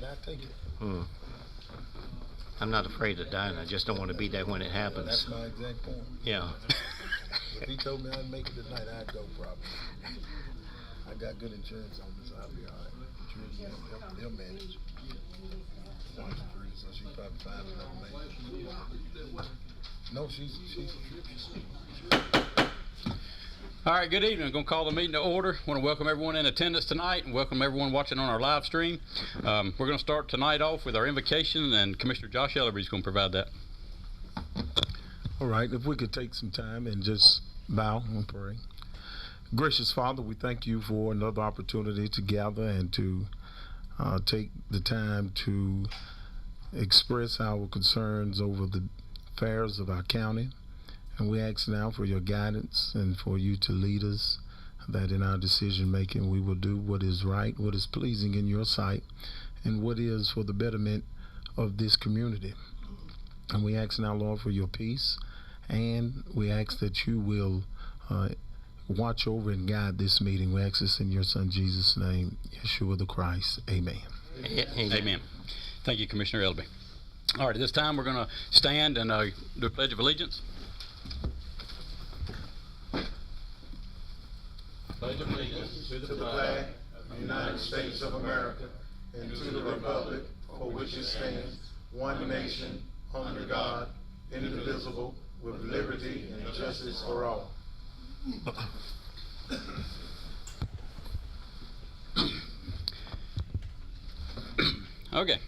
it, I take it. I'm not afraid of dying. I just don't want to be there when it happens. That's my exact point. Yeah. If he told me I'd make it tonight, I'd go probably. I got good insurance on this, so I'll be all right. Insurance, they'll manage. One's free, so she probably find another man. No, she's All right, good evening. I'm going to call the meeting to order. I want to welcome everyone in attendance tonight and welcome everyone watching on our live stream. We're going to start tonight off with our invocation, and Commissioner Josh Ellerby is going to provide that. all right. If we could take some time and just bow and pray. Gracious Father, we thank you for another opportunity to gather and to take the time to express our concerns over the affairs of our county. And we ask now for your guidance and for you to lead us, that in our decision making we will do what is right, what is pleasing in your sight, and what is for the betterment of this community. And we ask now, Lord, for your peace, and we ask that you will watch over and guide this meeting. We ask this in your Son Jesus' name, Yeshua the Christ. Amen. Amen. Thank you, Commissioner Ellerby. All right, at this time we're going to stand and do a Pledge of Allegiance. Pledge of allegiance to the flag of the United States of America, and to the republic for which it stands, one nation, under God, indivisible, with liberty and justice for all. Okay.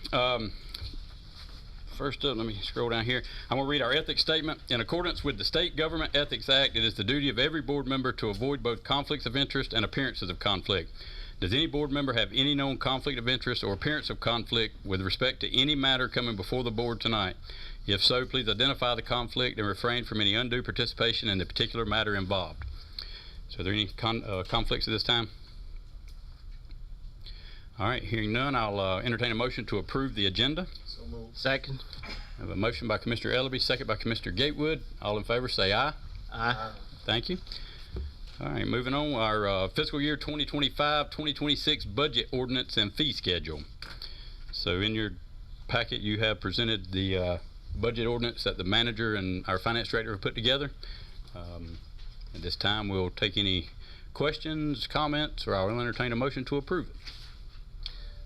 First up, let me scroll down here. I'm going to read our ethics statement. In accordance with the State Government Ethics Act, it is the duty of every board member to avoid both conflicts of interest and appearances of conflict. Does any board member have any known conflict of interest or appearance of conflict with respect to any matter coming before the board tonight? If so, please identify the conflict and refrain from any undue participation in the particular matter involved. So are there any conflicts at this time? All right, hearing none, I'll entertain a motion to approve the agenda. So moved. Second. I have a motion by Commissioner Ellerby, second by Commissioner Gatewood. All in favor say aye. Aye. Thank you. All right, moving on, our fiscal year 2025-2026 budget ordinance and fee schedule. So in your packet, you have presented the budget ordinance that the manager and our finance director have put together. At this time, we'll take any questions, comments, or I'll entertain a motion to approve it.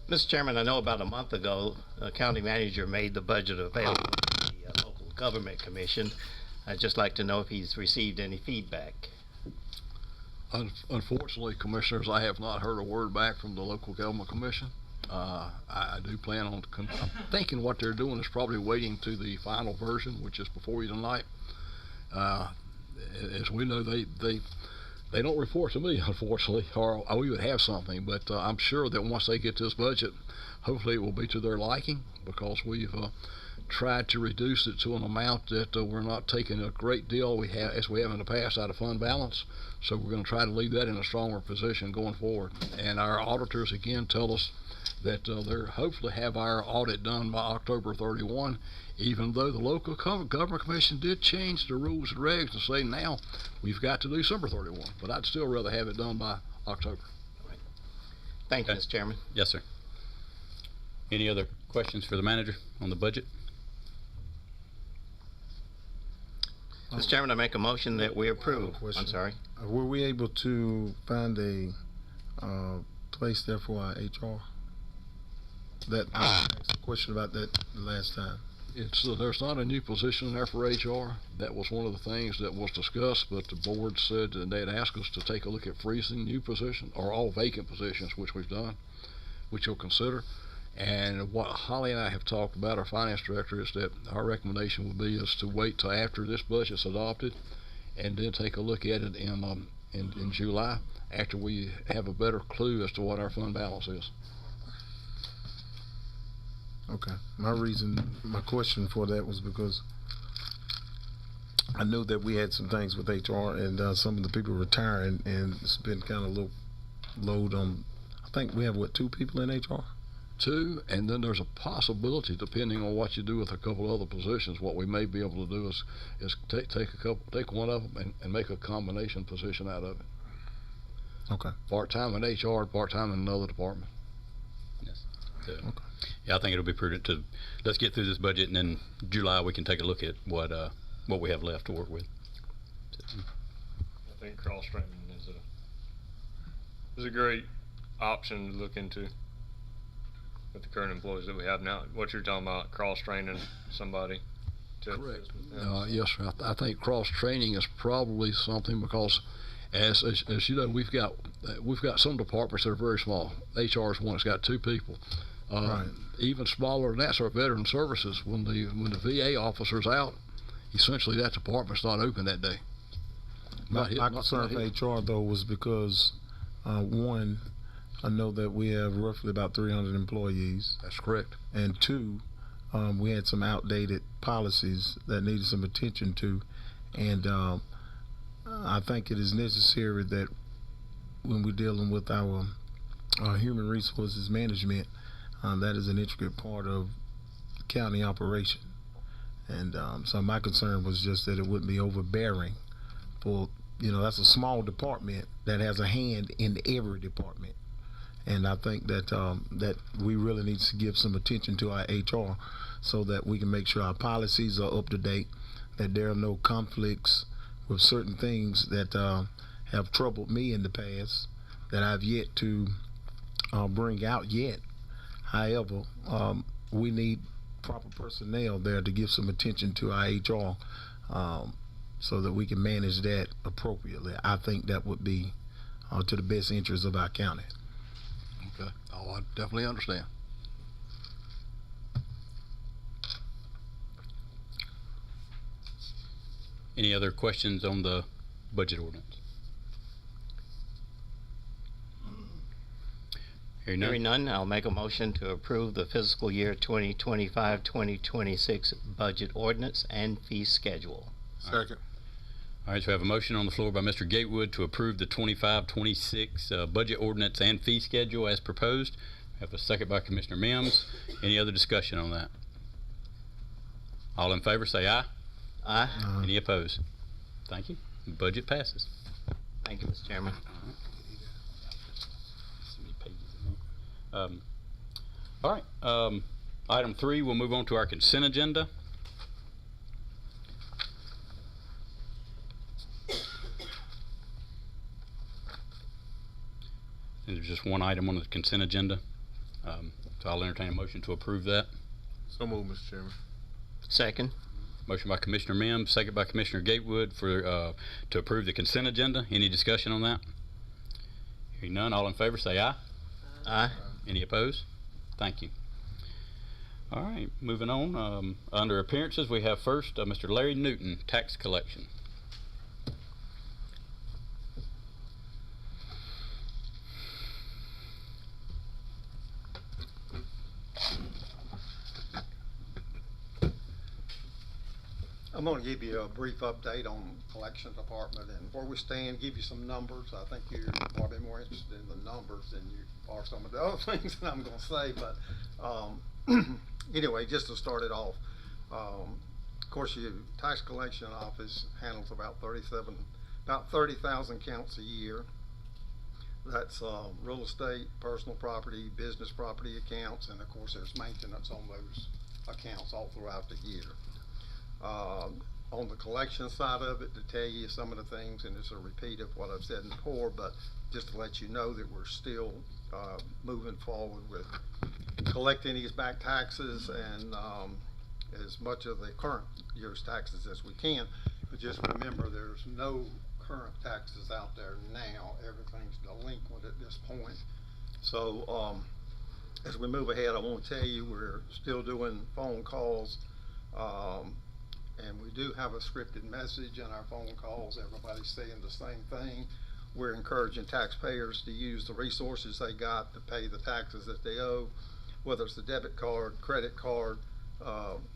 Mr. Chairman, I know about a month ago, the county manager made the budget available to the local government commission. I'd just like to know if he's received any feedback. Unfortunately, Commissioners, I have not heard a word back from the local government commission. I do plan on, I'm thinking what they're doing is probably waiting to the final version, which is before you tonight. As we know, they don't report to me, unfortunately, or we would have something, but I'm sure that once they get this budget, hopefully it will be to their liking, because we've tried to reduce it to an amount that we're not taking a great deal as we have in the past out of fund balance. So we're going to try to leave that in a stronger position going forward. And our auditors again tell us that they're hopefully have our audit done by October 31, even though the local government commission did change the rules and regs and say now we've got to December 31, but I'd still rather have it done by October. Thank you, Mr. Chairman. Yes, sir. Any other questions for the manager on the budget? Mr. Chairman, I make a motion that we approve. I'm sorry. Were we able to find a place there for our HR? That I asked a question about that the last time. There's not a new position there for HR. That was one of the things that was discussed, but the board said that they'd ask us to take a look at freezing new positions or all vacant positions, which we've done, which you'll consider. And what Holly and I have talked about, our finance director, is that our recommendation would be is to wait till after this budget's adopted and then take a look at it in July after we have a better clue as to what our fund balance is. Okay. My question for that was because I knew that we had some things with HR and some of the people retiring, and it's been kind of a little load on. I think we have, what, 2 people in HR? 2, and then there's a possibility, depending on what you do with a couple other positions, what we may be able to do is take one of them and make a combination position out of it. Okay. Part-time in HR, part-time in another department. Yes. Okay. Yeah, I think it'll be prudent to, let's get through this budget, and then July we can take a look at what we have left to work with. I think cross-training is a great option to look into with the current employees that we have now. What you're talking about, cross-training somebody to Correct. yeah. Yes, sir. I think cross-training is probably something because, as you know, we've got some departments that are very small. HR is one that's got 2 people. Right. Even smaller than that's our veteran services. When the VA officer's out, essentially that department's not open that day. My concern for HR though was because one, I know that we have roughly about 300 employees, That's correct. and 2, we had some outdated policies that needed some attention to, and I think it is necessary that when we're dealing with our human resources management, that is an intricate part of county operation. And so my concern was just that it wouldn't be overbearing for, that's a small department that has a hand in every department. And I think that that we really need to give some attention to our HR so that we can make sure our policies are up to date, that there are no conflicts with certain things that have troubled me in the past that I've yet to bring out yet. However, we need proper personnel there to give some attention to our HR so that we can manage that appropriately. I think that would be to the best interest of our county. Okay. Oh, I definitely understand. Any other questions on the budget ordinance? Hearing none, I'll make a motion to approve the fiscal year 2025-2026 budget ordinance and fee schedule. Second. All right, so we have a motion on the floor by Mr. Gatewood to approve the 25-26 budget ordinance and fee schedule as proposed. We have a second by Commissioner Mims. Any other discussion on that? All in favor say aye. Aye. Any opposed? Thank you. Budget passes. Thank you, Mr. Chairman. All right. Item 3, we'll move on to our consent agenda. And there's just one item on the consent agenda. So I'll entertain a motion to approve that. So moved, Mr. Chairman. Second. Motion by Commissioner Mims, second by Commissioner Gatewood to approve the consent agenda. Any discussion on that? Hearing none, all in favor say aye. Aye. Any opposed? Thank you. All right, moving on. Under appearances, we have first Mr. Larry Newton, tax collection. I'm going to give you a brief update on collection department and where we stand, give you some numbers. I think you're probably more interested in the numbers than you are some of the other things that I'm going to say, but anyway, just to start it off, of course, your tax collection office handles about 30,000 counts a year. That's real estate, personal property, business property accounts, and of course there's maintenance on those accounts all throughout the year. On the collection side of it, to tell you some of the things, and it's a repeat of what I've said before, but just to let you know that we're still moving forward with collecting these back taxes and as much of the current year's taxes as we can. But just remember, there's no current taxes out there now. Everything's delinquent at this point. So as we move ahead, I want to tell you we're still doing phone calls. And we do have a scripted message in our phone calls. Everybody's saying the same thing. We're encouraging taxpayers to use the resources they got to pay the taxes that they owe, whether it's the debit card, credit card,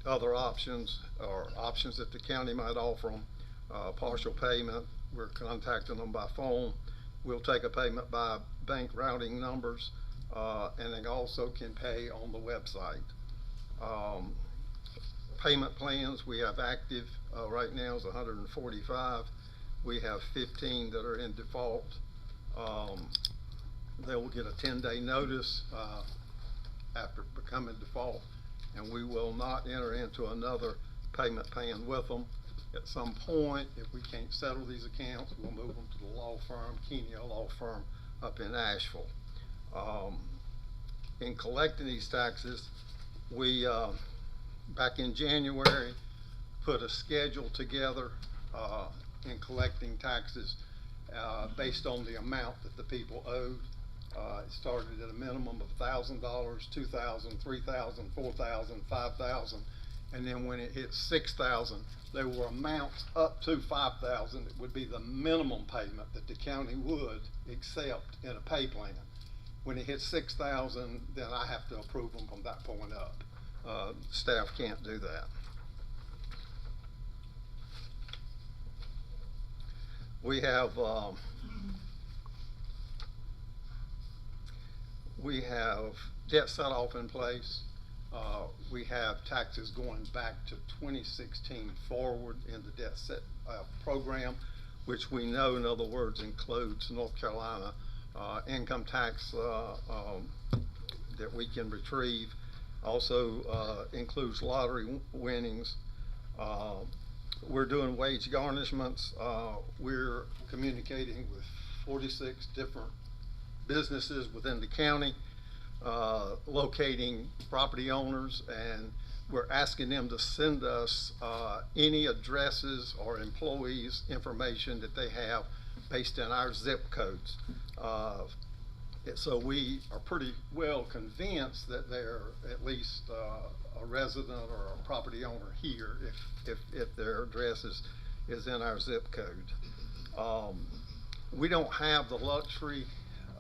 other options, or options that the county might offer them, partial payment. We're contacting them by phone. We'll take a payment by bank routing numbers, and they also can pay on the website. Payment plans we have active right now is 145. We have 15 that are in default. They will get a 10-day notice. after becoming default, and we will not enter into another payment plan with them. At some point, if we can't settle these accounts, we'll move them to the law firm, Kenya Law Firm up in Asheville. In collecting these taxes, we, back in January, put a schedule together in collecting taxes based on the amount that the people owed. It started at a minimum of $1,000, $2,000, $3,000, $4,000, $5,000, and then when it hit $6,000, there were amounts up to $5,000 that would be the minimum payment that the county would accept in a pay plan. When it hits $6,000, then I have to approve them from that point up. Staff can't do that. We have debt set-off in place. We have taxes going back to 2016 forward in the debt set program, which we know, in other words, includes North Carolina income tax that we can retrieve. Also includes lottery winnings. We're doing wage garnishments. We're communicating with 46 different businesses within the county, locating property owners, and we're asking them to send us any addresses or employees information that they have based on our zip codes. So we are pretty well convinced that they're at least a resident or a property owner here if their address is in our zip code. We don't have the luxury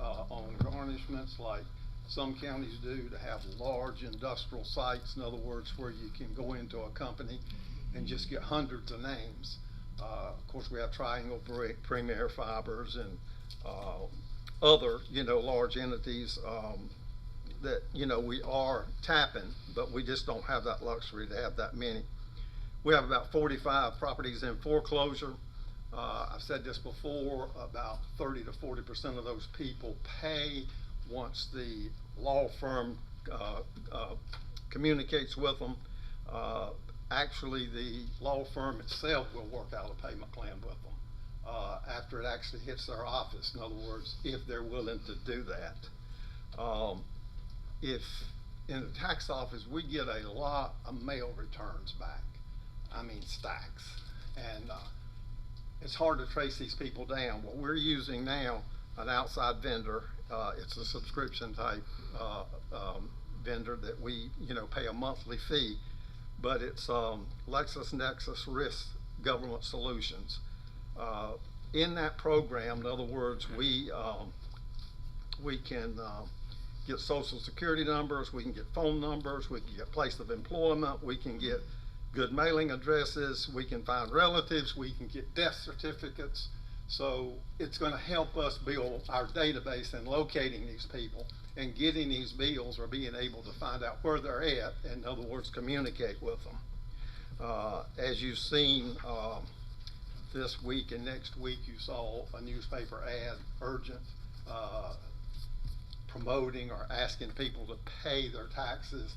on garnishments like some counties do to have large industrial sites. In other words, where you can go into a company and just get hundreds of names. Of course, we have Triangle Premier Fibers and other, large entities that, we are tapping, but we just don't have that luxury to have that many. We have about 45 properties in foreclosure. I've said this before, about 30 to 40% of those people pay once the law firm communicates with them. Actually, the law firm itself will work out a payment plan with them after it actually hits their office. In other words, if they're willing to do that. If in the tax office, we get a lot of mail returns back. I mean, stacks. And it's hard to trace these people down. What we're using now, an outside vendor, it's a subscription type vendor that we, pay a monthly fee, but it's LexisNexis Risk Government Solutions. In that program, in other words, we can get social security numbers, we can get phone numbers, we can get place of employment, we can get good mailing addresses, we can find relatives, we can get death certificates. So it's going to help us build our database and locating these people and getting these bills or being able to find out where they're at, in other words, communicate with them. As you've seen this week and next week, you saw a newspaper ad, urgent, promoting or asking people to pay their taxes.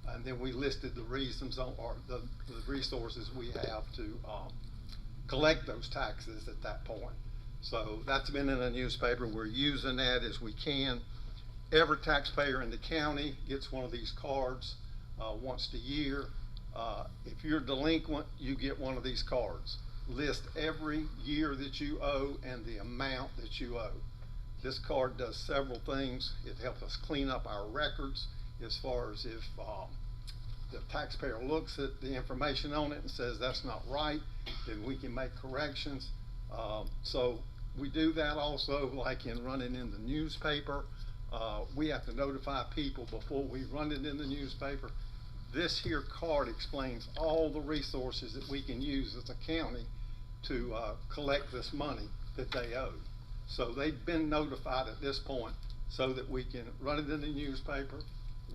And then we listed the reasons or the resources we have to collect those taxes at that point. So that's been in the newspaper. We're using that as we can. Every taxpayer in the county gets one of these cards once a year. If you're delinquent, you get one of these cards. List every year that you owe and the amount that you owe. This card does several things. It helps us clean up our records as far as if the taxpayer looks at the information on it and says that's not right, then we can make corrections. So we do that also, like in running in the newspaper. We have to notify people before we run it in the newspaper. This here card explains all the resources that we can use as a county to collect this money that they owe. So they've been notified at this point so that we can run it in the newspaper,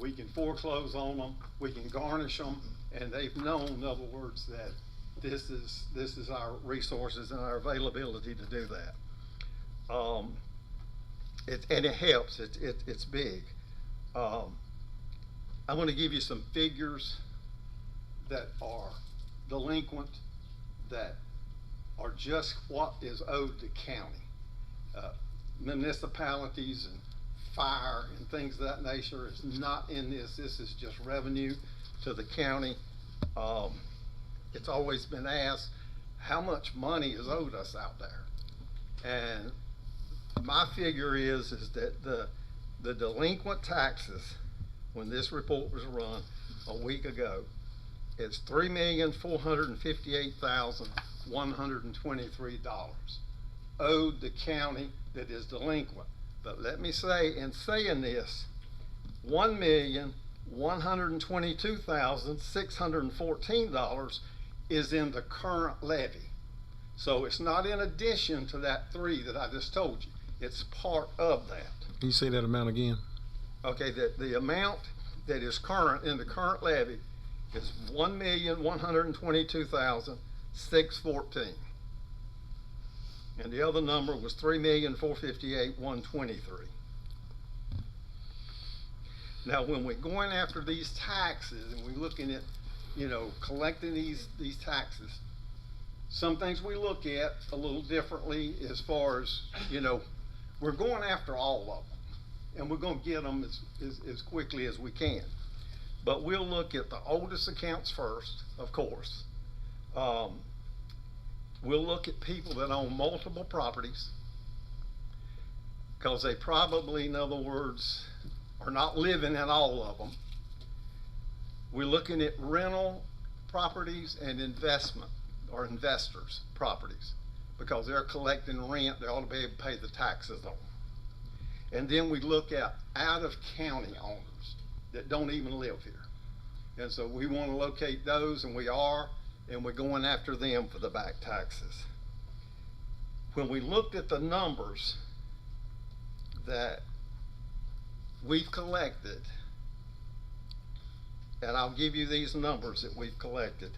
we can foreclose on them, we can garnish them, and they've known, in other words, that this is our resources and our availability to do that. And it helps. It's big. I'm gonna give you some figures that are delinquent, that are just what is owed to county. Municipalities and fire and things of that nature is not in this. This is just revenue to the county. It's always been asked, how much money is owed us out there? And my figure is that the delinquent taxes, when this report was run a week ago, it's $3,458,123 owed the county that is delinquent. But let me say, in saying this, $1,122,614 is in the current levy. So it's not in addition to that three that I just told you. It's part of that. Can you say that amount again? Okay, the amount that is current in the current levy is $1,122,614. And the other number was $3,458,123. Now, when we're going after these taxes and we're looking at, collecting these taxes, some things we look at a little differently as far as, we're going after all of them. And we're gonna get them as quickly as we can. But we'll look at the oldest accounts first, of course. We'll look at people that own multiple properties, because they probably, in other words, are not living in all of them. We're looking at rental properties and investment, or investors' properties, because they're collecting rent, they ought to be able to pay the taxes on them. And then we look at out-of-county owners that don't even live here. And so we want to locate those, and we are, and we're going after them for the back taxes. When we looked at the numbers that we've collected, and I'll give you these numbers that we've collected,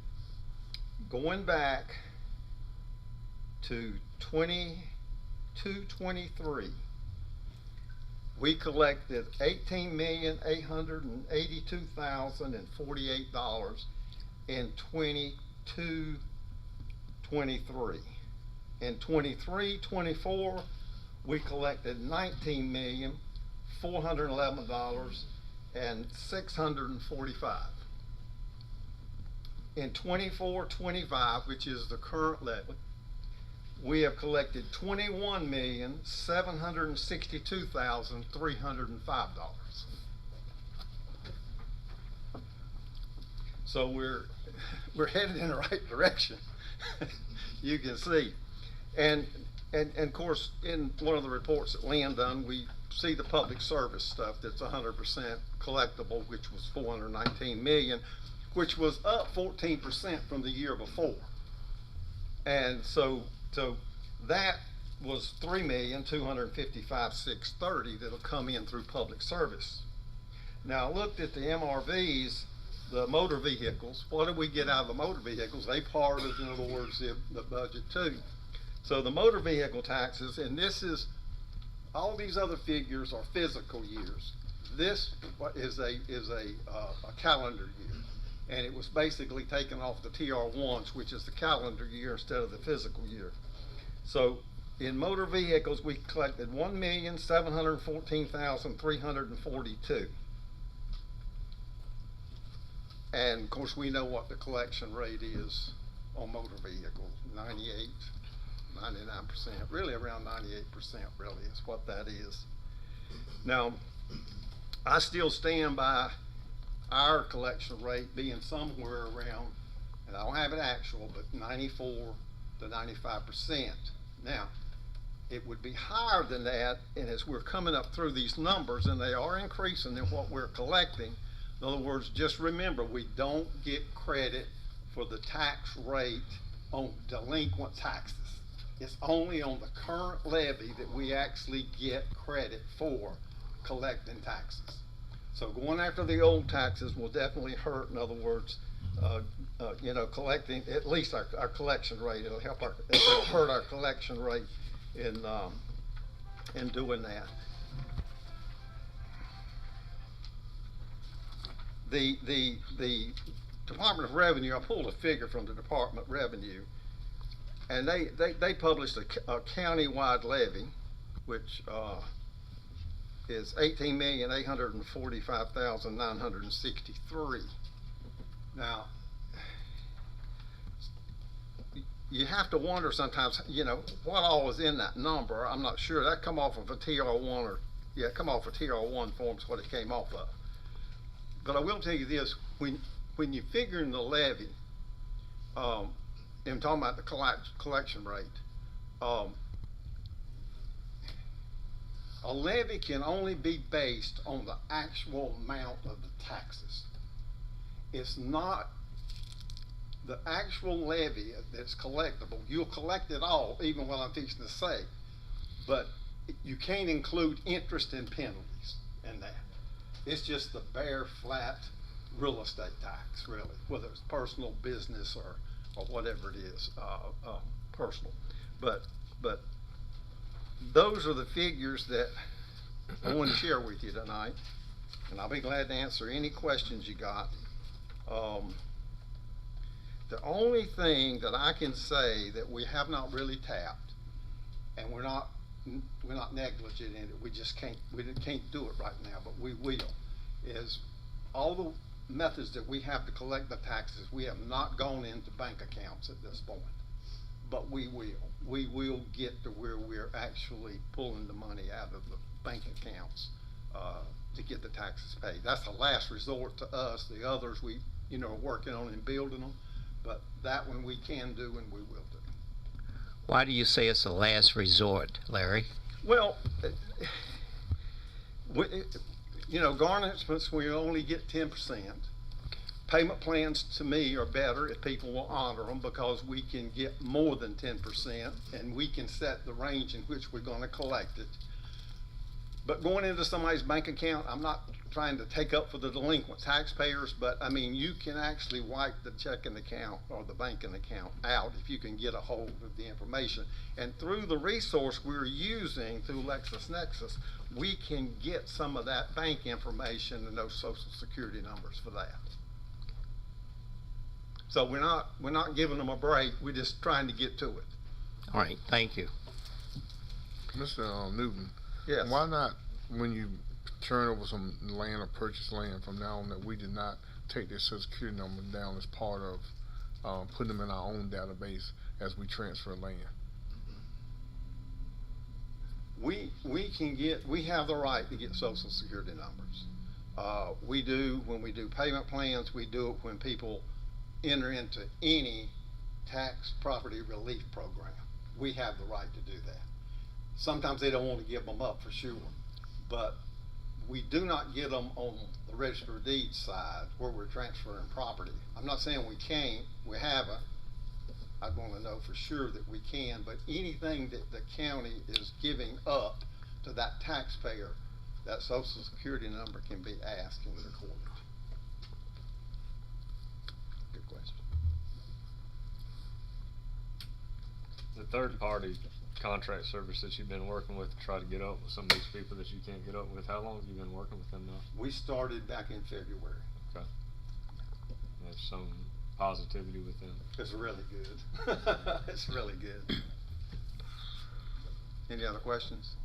going back to 22-23, we collected $18,882,048 in 22-23. In 23-24, we collected $19,411,645. In 24-25, which is the current levy, we have collected $21,762,305. So we're headed in the right direction. You can see, and of course, in one of the reports that Lynn done, we see the public service stuff that's 100% collectible, which was $419 million, which was up 14% from the year before, and so that was $3,255,630 that'll come in through public service. Now I looked at the MRVs, the motor vehicles. What do we get out of the motor vehicles? They part of, in other words, the budget too. So the motor vehicle taxes, and this is, all these other figures are physical years. This is a calendar year, and it was basically taken off the TR1s, which is the calendar year instead of the physical year. So in motor vehicles, we collected $1,714,342. And of course, we know what the collection rate is on motor vehicles, 98, 99%, really around 98% really is what that is. Now, I still stand by our collection rate being somewhere around, and I don't have it actual, but 94 to 95%. Now, it would be higher than that, and as we're coming up through these numbers, and they are increasing in what we're collecting, in other words, just remember, we don't get credit for the tax rate on delinquent taxes. It's only on the current levy that we actually get credit for collecting taxes. So going after the old taxes will definitely hurt, in other words, collecting, at least our collection rate. It'll hurt our collection rate in doing that. the Department of Revenue, I pulled a figure from the Department of Revenue, and they published a county-wide levy, which is $18,845,963. Now, you have to wonder sometimes, what all is in that number. I'm not sure. That come off of a TR1 come off of TR1 forms what it came off of. But I will tell you this, when you figure in the levy, I'm talking about the collection rate, a levy can only be based on the actual amount of the taxes. It's not the actual levy that's collectible. You'll collect it all, even what I'm fixing to say, but you can't include interest and penalties in that. It's just the bare, flat real estate tax, really, whether it's personal, business, or whatever it is, personal. But those are the figures that I want to share with you tonight, and I'll be glad to answer any questions you got. The only thing that I can say that we have not really tapped, and we're not negligent in it, we can't do it right now, but we will, is all the methods that we have to collect the taxes. We have not gone into bank accounts at this point, but we will get to where we're actually pulling the money out of the bank accounts to get the taxes paid. That's the last resort to us. The others we are working on and building them, but that one we can do and we will do. Why do you say it's the last resort, Larry? Well, garnishments, we only get 10%. Payment plans, to me, are better if people will honor them, because we can get more than 10%, and we can set the range in which we're going to collect it. But going into somebody's bank account, I'm not trying to take up for the delinquent taxpayers, but I mean, you can actually wipe the checking account or the banking account out if you can get a hold of the information. And through the resource we're using through LexisNexis, we can get some of that bank information and those social security numbers for that. So we're not giving them a break, we're just trying to get to it. All right, thank you. Mr. Newton. Yes. Why not, when you turn over some land or purchase land from now on, that we did not take their social security number down as part of putting them in our own database as we transfer land? We have the right to get social security numbers. We do when we do payment plans. We do it when people enter into any tax property relief program. We have the right to do that. Sometimes they don't want to give them up for sure, but we do not get them on the register of deeds side where we're transferring property. I'm not saying we can't, we haven't. I'd want to know for sure that we can, but anything that the county is giving up to that taxpayer, that social security number can be asked and recorded. Good question. The third party contract service that you've been working with to try to get up with some of these people that you can't get up with, how long have you been working with them now? We started back in February. Okay. There's some positivity with them. It's really good. It's really good. Any other questions?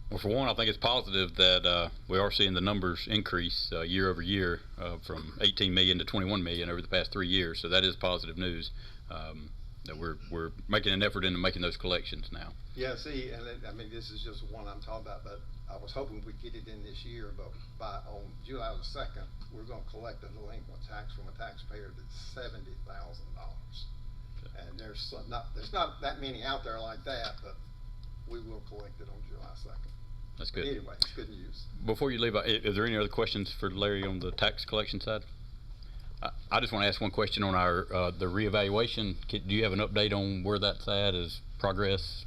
Well, for one, I think it's positive that we are seeing the numbers increase year over year from 18 million to 21 million over the past 3 years. So that is positive news. That we're making an effort into making those collections now. Yeah, see, and this is just one I'm talking about, but I was hoping we'd get it in this year, but on July the 2nd, we're going to collect a delinquent tax from a taxpayer that's $70,000. Okay. And there's not that many out there like that, but we will collect it on July 2nd. That's good. But anyway, it's good news. Before you leave, is there any other questions for Larry on the tax collection side? I just want to ask one question on our the reevaluation. Do you have an update on where that's at as progress?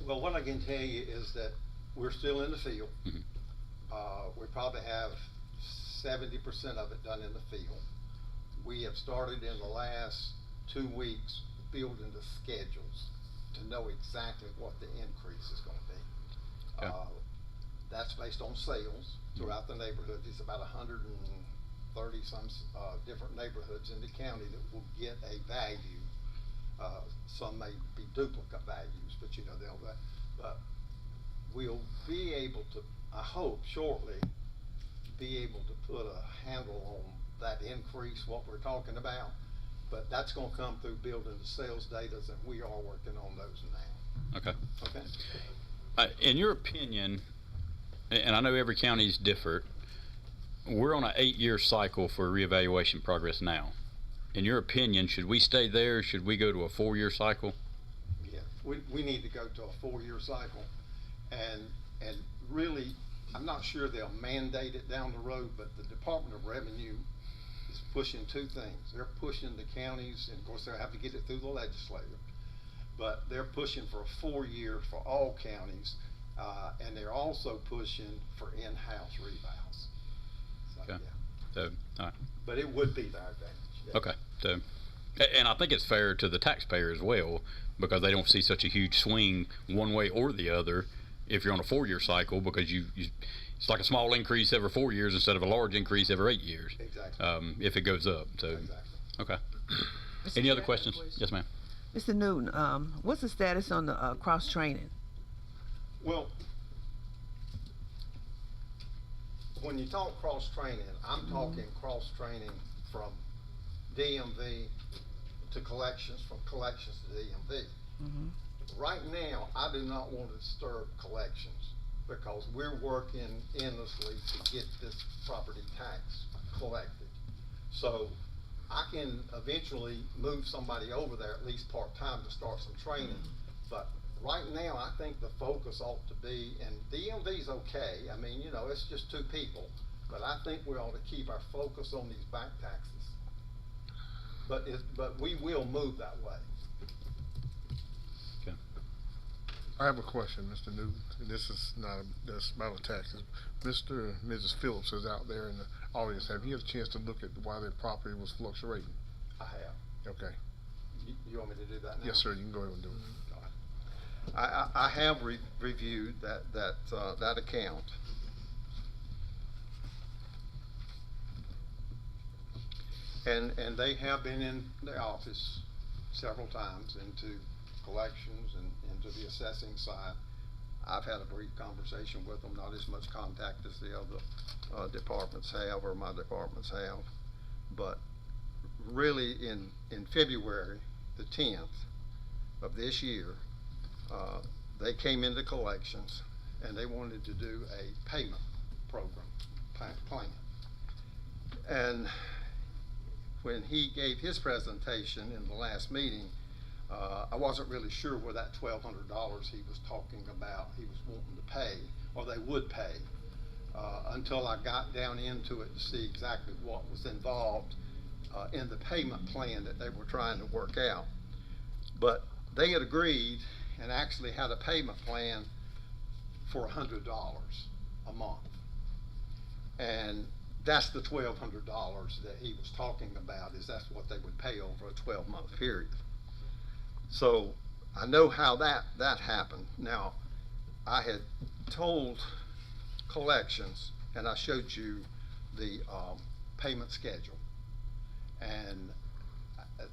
Well, what I can tell you is that we're still in the field. Mm-hmm. We probably have 70% of it done in the field. We have started in the last 2 weeks building the schedules to know exactly what the increase is going to be. Okay. That's based on sales throughout the neighborhood. It's about 100 30-some different neighborhoods in the county that will get a value. Some may be duplicate values, but you know, but we'll be able to, I hope shortly, be able to put a handle on that increase, what we're talking about. But that's gonna come through building the sales data, and we are working on those now. Okay. Okay. In your opinion, and I know every county is different, we're on an 8-year cycle for reevaluation progress now. In your opinion, should we stay there? Should we go to a 4-year cycle? Yeah, we need to go to a 4-year cycle, and really, I'm not sure they'll mandate it down the road, but the Department of Revenue is pushing two things. They're pushing the counties, and of course they'll have to get it through the legislature, but they're pushing for a 4-year for all counties, and they're also pushing for in-house revals. So, Okay. yeah. So, all right. But it would be to our advantage. Yeah. Okay. So, and I think it's fair to the taxpayer as well, because they don't see such a huge swing one way or the other if you're on a 4-year cycle, because it's like a small increase every 4 years instead of a large increase every 8 years. Exactly. If it goes up. So, Exactly. okay. Mr. Any other Chair, questions? please. Yes, ma'am. Mr. Newton, what's the status on the cross-training? Well, when you talk cross-training, I'm talking cross-training from DMV to collections, from collections to DMV. Right now, I do not want to disturb collections because we're working endlessly to get this property tax collected. So I can eventually move somebody over there, at least part-time, to start some training. But right now, I think the focus ought to be, and DMV's okay, I mean, you know, it's just 2 people, but I think we ought to keep our focus on these back taxes. But we will move that way. Okay. I have a question, Mr. Newton. This is not that's about taxes. Mr. and Mrs. Phillips is out there in the audience. Have you had a chance to look at why their property was fluctuating? I have. Okay. You want me to do that now? Yes, sir. You can go ahead and do it. I have reviewed that account. And they have been in the office several times into collections and into the assessing side. I've had a brief conversation with them, not as much contact as the other departments have, or my departments have. But really in February the 10th of this year, they came into collections and they wanted to do a payment program plan. And when he gave his presentation in the last meeting, I wasn't really sure where that $1,200 he was talking about he was wanting to pay, or they would pay, until I got down into it to see exactly what was involved in the payment plan that they were trying to work out. But they had agreed and actually had a payment plan for $100 a month. And that's the $1,200 that he was talking about, is that's what they would pay over a 12-month period. So I know how that happened. Now, I had told collections, and I showed you the payment schedule, and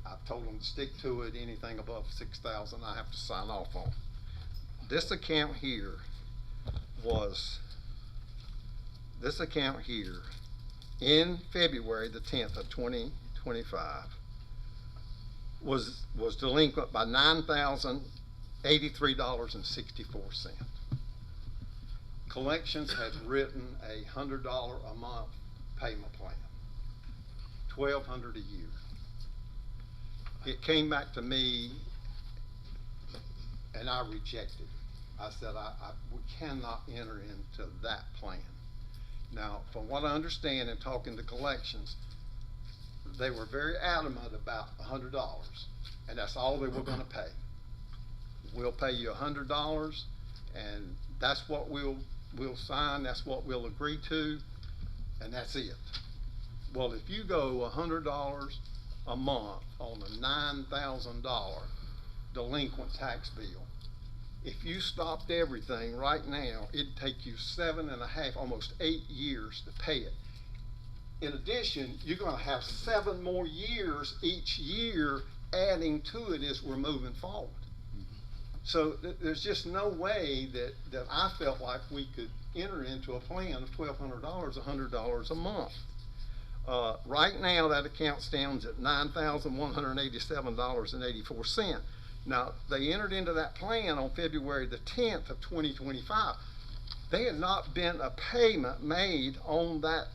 I've told them to stick to it. Anything above $6,000 I have to sign off on. This account here in February the 10th of 2025 was delinquent by $9,083.64. Collections had written a $100 a month payment plan, $1,200 a year. It came back to me and I rejected it. I said, we cannot enter into that plan. Now, from what I understand in talking to collections, they were very adamant about $100, and that's all they were going to pay. We'll pay you $100, and that's what we'll sign, that's what we'll agree to, and that's it. Well, if you go $100 a month on a $9,000 delinquent tax bill, if you stopped everything right now, it'd take you 7.5, almost 8 years to pay it. in addition, you're gonna have 7 more years each year adding to it as we're moving forward. So there's just no way that I felt like we could enter into a plan of $1,200, $100 a month. Right now, that account stands at $9,187.84. Now, they entered into that plan on February the 10th of 2025. There had not been a payment made on that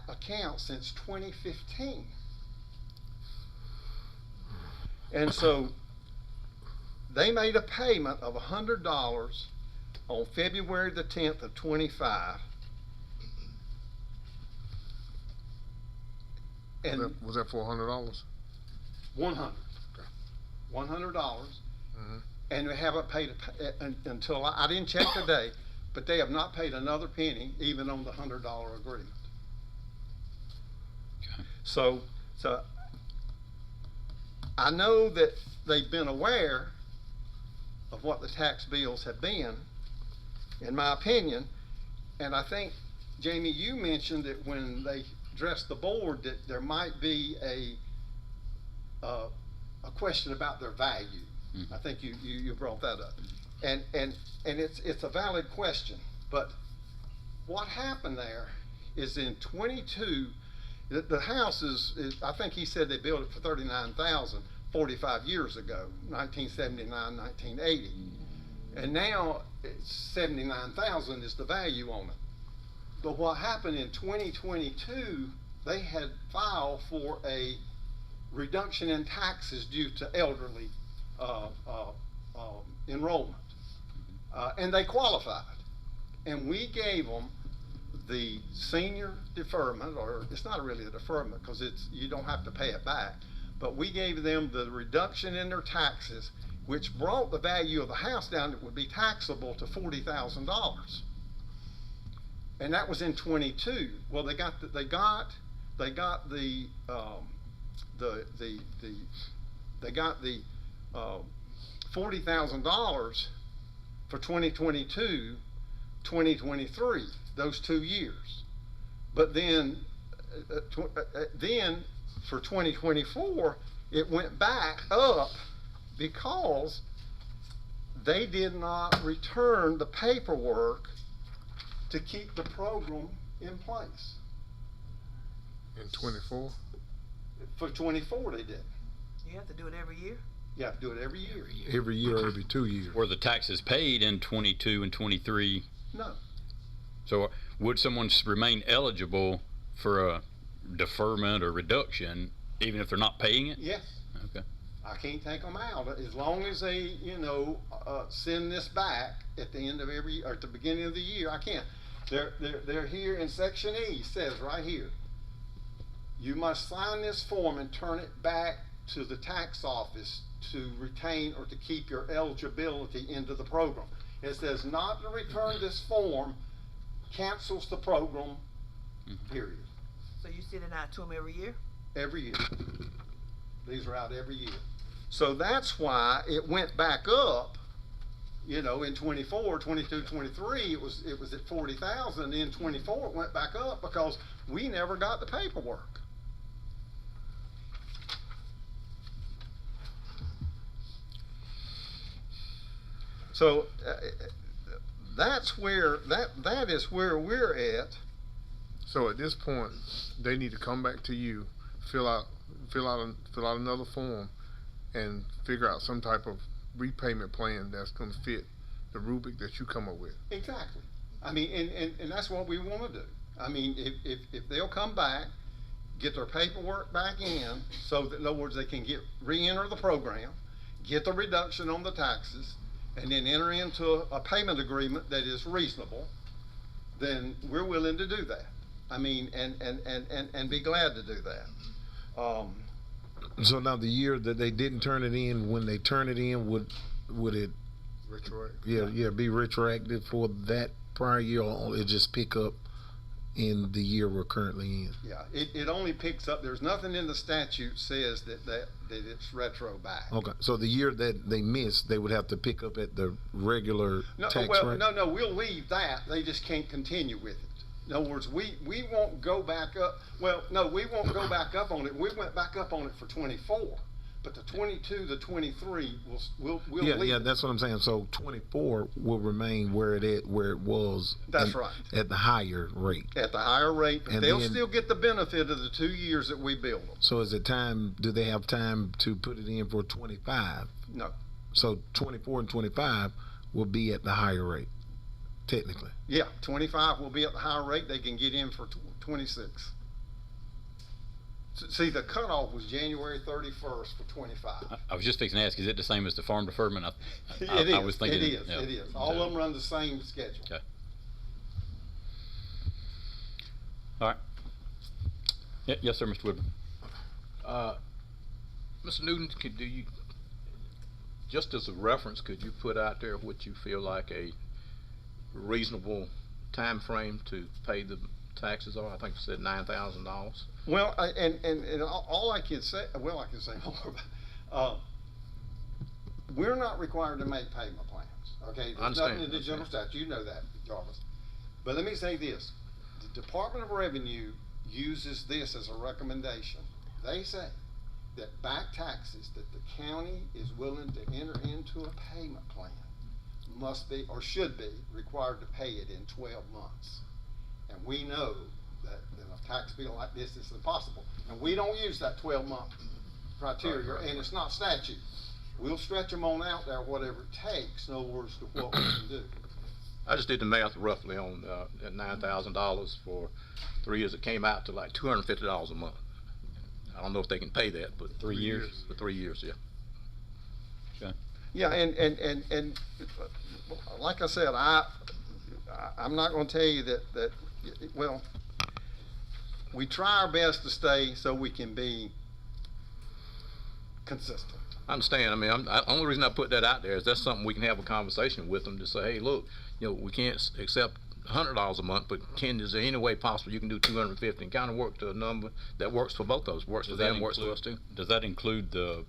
account since 2015. And so they made a payment of $100 on February the 10th of 25. And Was that $400? 100. $100. And they haven't paid until I didn't check today, but they have not paid another penny, even on the $100 agreement. Okay. So I know that they've been aware of what the tax bills have been, in my opinion, and I think, Jamie, you mentioned that when they addressed the board that there might be a question about their value. Mm-hmm. I think you brought that up, and it's a valid question. But what happened there is in 22, the house is I think he said they built it for $39,000 45 years ago, 1979, 1980, and now it's $79,000 is the value on it. But what happened in 2022, they had filed for a reduction in taxes due to elderly enrollment, and they qualified, and we gave them the senior deferment, or it's not really a deferment because you don't have to pay it back, but we gave them the reduction in their taxes, which brought the value of the house down that would be taxable to $40,000. And that was in 22. Well, they got the $40,000 for 2022, 2023, those 2 years. But then for 2024, it went back up because they did not return the paperwork to keep the program in place. In 24? For 24, they did. You have to do it every year? You have to do it every year. Every year or every 2 years. Were the taxes paid in 22 and 23? No. So would someone remain eligible for a deferment or reduction even if they're not paying it? Yes. Okay. I can't take them out as long as they, send this back at the end of or at the beginning of the year. I can't. They're here in Section E. Says right here, you must sign this form and turn it back to the tax office to retain or to keep your eligibility into the program. It says not to return this form cancels the program, period. So you send it out to them every year? Every year. These are out every year. So that's why it went back up, in 24, 22, 23, it was at 40,000. In 24, it went back up because we never got the paperwork. So that's where that is where we're at. So at this point, they need to come back to you, fill out another form, and figure out some type of repayment plan that's going to fit the rubric that you come up with. Exactly. I mean, and that's what we want to do. I mean, if they'll come back, get their paperwork back in, so that in other words they can re-enter the program, get the reduction on the taxes, and then enter into a payment agreement that is reasonable, then we're willing to do that. I mean, and be glad to do that. So now the year that they didn't turn it in, when they turn it in, would it Retroactive? be retroactive for that prior year, or it just pick up in the year we're currently in? Yeah, it only picks up. There's nothing in the statute says that it's retro back. Okay, so the year that they missed, they would have to pick up at the regular tax rate? No, we'll leave that. They just can't continue with it. In other words, we won't go back up, well, no, we won't go back up on it. We went back up on it for 24, but the 22, the 23 we'll Yeah, leave yeah, it. that's what I'm saying. So 24 will remain where it was. That's right. At the higher rate. At the higher rate, but And they'll then- still get the benefit of the 2 years that we build them. So is it time, do they have time to put it in for 25? No. So 24 and 25 will be at the higher rate, technically. Yeah, 25 will be at the higher rate. They can get in for 26. See, the cutoff was January 31st for 25. I was just fixing to ask, is it the same as the farm deferment? It was is. thinking, It is. yeah. It is. All of them run the same schedule. Okay. All right. Yes, sir, Mr. Woodburn. Mr. Newton, do you, just as a reference, could you put out there what you feel like a reasonable time frame to pay the taxes are? I think you said $9,000. Well, and all I can say, well, I can say more about, we're not required to make payment plans, okay? I There's nothing understand. in the general statute, you know that, Jarvis. But let me say this, the Department of Revenue uses this as a recommendation. They say that back taxes that the county is willing to enter into a payment plan must be, or should be, required to pay it in 12 months. And we know that in a tax bill like this, it's impossible. And we don't use that 12-month criteria, and it's not statute. We'll stretch them on out there, whatever it takes, in other words, to what we can do. I just did the math roughly on at $9,000 for 3 years. It came out to like $250 a month. I don't know if they can pay that, but 3 years? For 3 years, yeah. Okay. Yeah, and like I said, I'm not gonna tell you that, well, we try our best to stay so we can be consistent. I understand. I mean, only reason I put that out there is that's something we can have a conversation with them to say, hey, look, we can't accept $100 a month, but is there any way possible you can do 250 and kind of work to a number that works for both of us, works for them, works for us too? Does that include the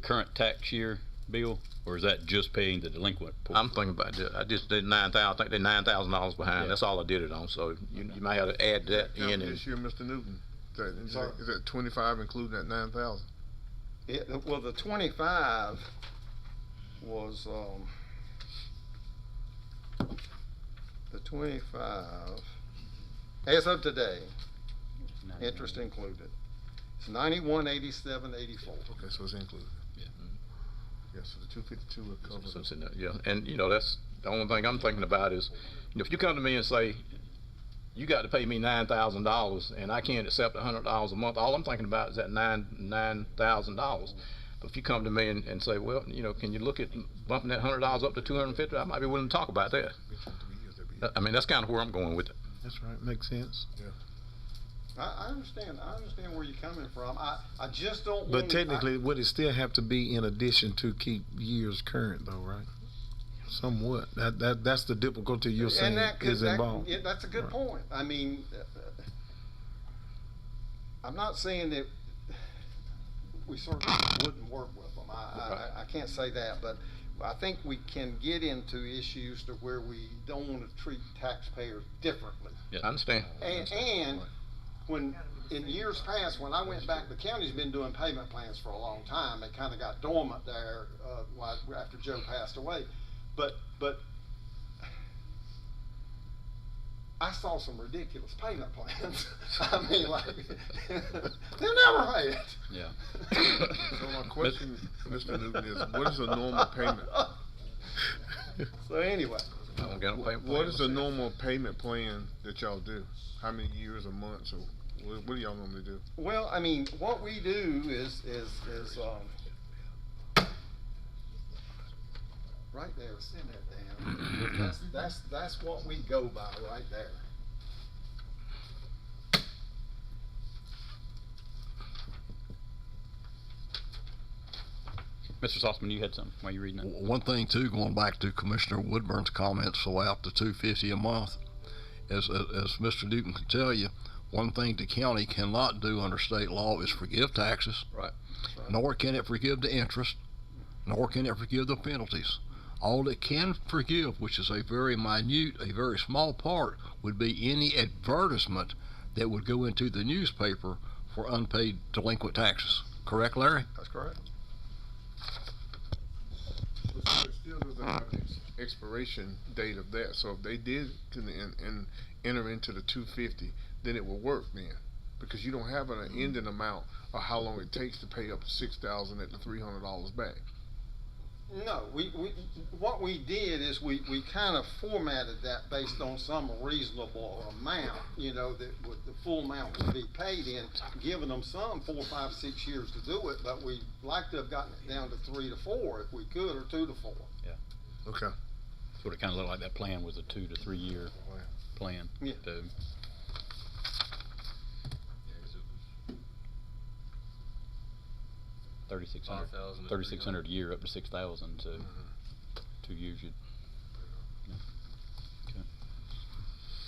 current tax year bill, or is that just paying the delinquent portion? I'm thinking about it. I just did $9,000. I think they're $9,000 behind. Yeah. That's all I did it on. So you might have to add that Now, in. And this year, Mr. Newton, is Sir. that 25 including that 9,000? Well, the 25 was, the 25, as of today, interest included, it's 9187.84. Okay, so it's included. Yeah. Yeah, so the 252 will cover. So it's in there, yeah. And that's the only thing I'm thinking about is, if you come to me and say, you got to pay me $9,000 and I can't accept $100 a month, all I'm thinking about is that $9,000. But if you come to me and say, well, can you look at bumping that $100 up to $250? I might be willing to talk about that. I mean, that's kind of where I'm going with it. That's right, makes sense. Yeah. I understand where you're coming from. I just don't want. But technically, would it still have to be in addition to keep years current though, right? Somewhat. That's the difficulty you're saying is involved. That's a good Right. point. I mean, I'm not saying that we certainly wouldn't work with them. I can't say that, but I think we can get into issues to where we don't want to treat taxpayers differently. I understand. And when, in years past, when I went back, the county's been doing payment plans for a long time. They kind of got dormant there after Joe passed away. But I saw some ridiculous payment plans. I mean, like, they'll never pay it. Yeah. So my question, Mr. Newton, is what is a normal payment? So anyway, I don't get a payment What plan is a myself. normal payment plan that y'all do? How many years or months, or what do y'all normally do? well, I mean, what we do is right there, send that down. That's what we go by right there. Mr. Sossman, you had something while you were reading that? One thing too, going back to Commissioner Woodburn's comments about the $250 a month, as Mr. Newton can tell you, one thing the county cannot do under state law is forgive taxes. Right. Nor can it forgive the interest, nor can it forgive the penalties. All it can forgive, which is a very minute, a very small part, would be any advertisement that would go into the newspaper for unpaid delinquent taxes. Correct, Larry? That's correct. But there still doesn't have an expiration date of that. So if they did and enter into the 250, then it will work then, because you don't have an ending amount of how long it takes to pay up to $6,000 at the $300 back. No, what we did is we kind of formatted that based on some reasonable amount, you know, that would, the full amount would be paid in, giving them some 4, 5, 6 years to do it, but we'd like to have gotten it down to 3 to 4 if we could, or 2 to 4. Yeah. Okay. That's what it kind of looked like. That plan was a 2 to 3 year plan. Yeah. To, 3,600 a year up to 6,000, so 2 years you'd. Yeah. Okay.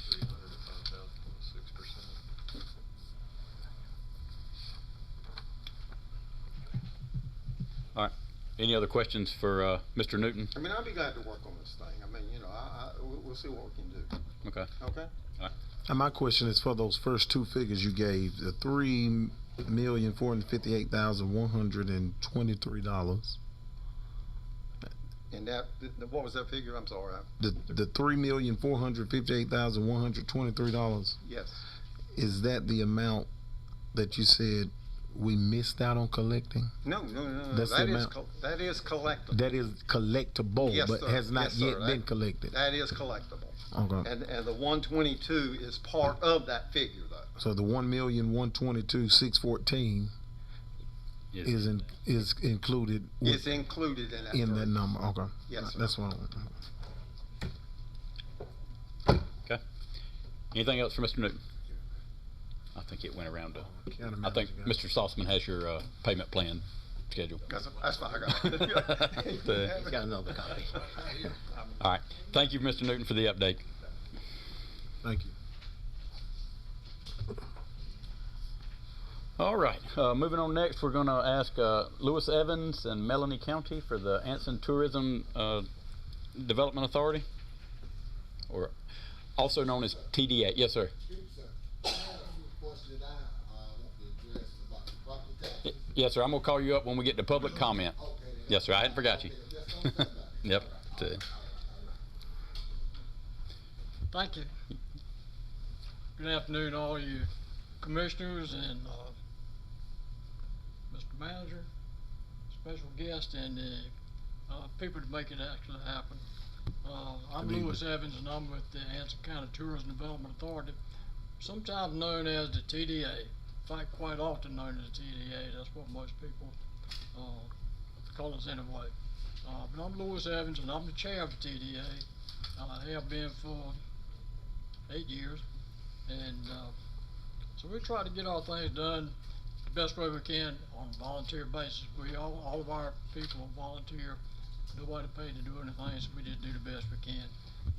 6%. All right. Any other questions for Mr. Newton? I mean, I'd be glad to work on this thing. I mean, you know, we'll see what we can do. Okay. Okay? All right. And my question is for those first two figures you gave, the $3,458,123. And that, what was that figure? I'm sorry. The $3,458,123. Yes. Is that the amount that you said we missed out on collecting? No. That's the amount. That is collectible. That is collectible, Yes, but sir. has not Yes, sir. yet been collected. That is collectible. Okay. And the 122 is part of that figure, though. So the 1,122,614 is included. It's included in that. in that number. Okay. Yes, sir. That's what. Okay. Anything else for Mr. Newton? I think it went around to. I think Mr. Sauceman has your payment plan schedule. That's fine. I got it. He's got another copy. All right. Thank you, Mr. Newton, for the update. Thank you. All right. Moving on next, we're going to ask Lewis Evans and Melanie County for the Anson Tourism Development Authority, or also known as TDA. Yes, sir. Yes, sir. I'm going to call you up when we get to public comment. Yes, sir. I hadn't forgot you. Yep. Thank you. Good afternoon, all you commissioners and Mr. Manager, special guest, and people to make it actually happen. I'm Lewis Evans, and I'm with the Anson County Tourism Development Authority, sometimes known as the TDA. In fact, quite often known as the TDA. That's what most people call us anyway. But I'm Lewis Evans, and I'm the chair of the TDA. I have been for 8 years, and so we try to get our things done the best way we can on a volunteer basis. All of our people volunteer, nobody paid to do anything, so we just do the best we can.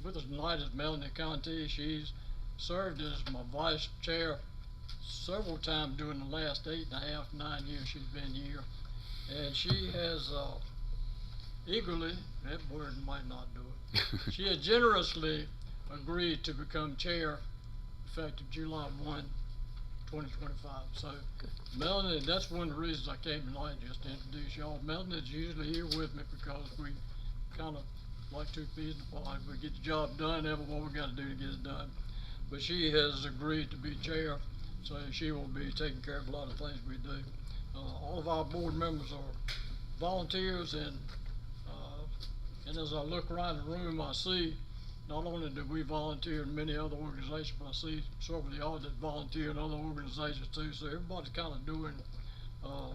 With us tonight is Melanie Conti. She's served as my vice chair several times during the last 8.5, 9 years she's been here, and she has eagerly, that word might not do it, she has generously agreed to become chair effective July 1, 2025. So Melanie, that's one of the reasons I came tonight, just to introduce y'all. Melanie's usually here with me because we kind of like two peas in a pod. We get the job done, ever what we got to do to get it done. But she has agreed to be chair, so she will be taking care of a lot of things we do. All of our board members are volunteers, and as I look around the room, I see not only do we volunteer in many other organizations, but I see several of y'all that volunteer in other organizations too. So everybody's kind of doing a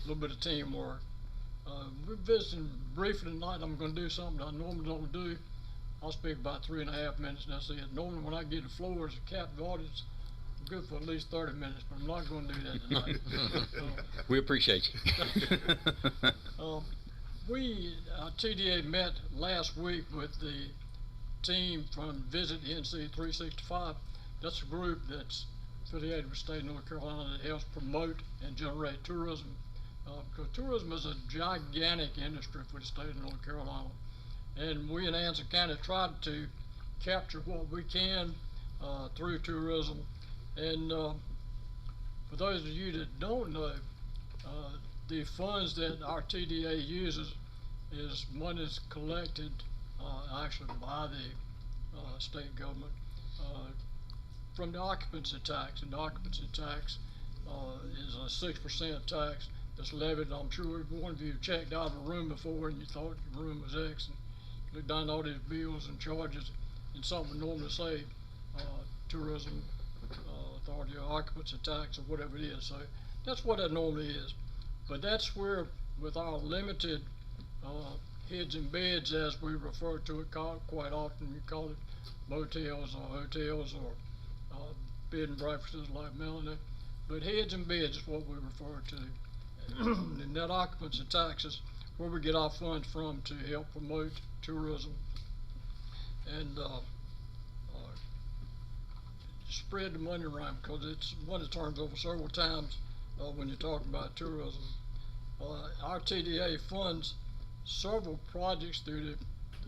little bit of teamwork. We're visiting briefly tonight. I'm going to do something I normally don't do. I'll speak about 3.5 minutes, and that's it. Normally when I get the floor as a captive audience, I'm good for at least 30 minutes, but I'm not going to do that tonight. We appreciate you. Our TDA met last week with the team from Visit NC 365. That's a group that's affiliated with the state of North Carolina that helps promote and generate tourism. Because tourism is a gigantic industry for the state of North Carolina. and we in Anson County tried to capture what we can through tourism. And for those of you that don't know, the funds that our TDA uses is monies collected actually by the state government from the occupancy tax. And the occupancy tax is a 6% tax that's levied. I'm sure every one of you checked out of a room before and you thought your room was X, and looked down all these bills and charges, and something would normally say tourism authority or occupancy tax or whatever it is. So that's what that normally is. But that's where, with our limited heads and beds, as we refer to it quite often, you call it motels or hotels or bed and breakfasts like Melanie, but heads and beds is what we refer to. And net occupancy taxes, where we get our funds from to help promote tourism and spread the money around, because it's money turns over several times when you're talking about tourism. Our TDA funds several projects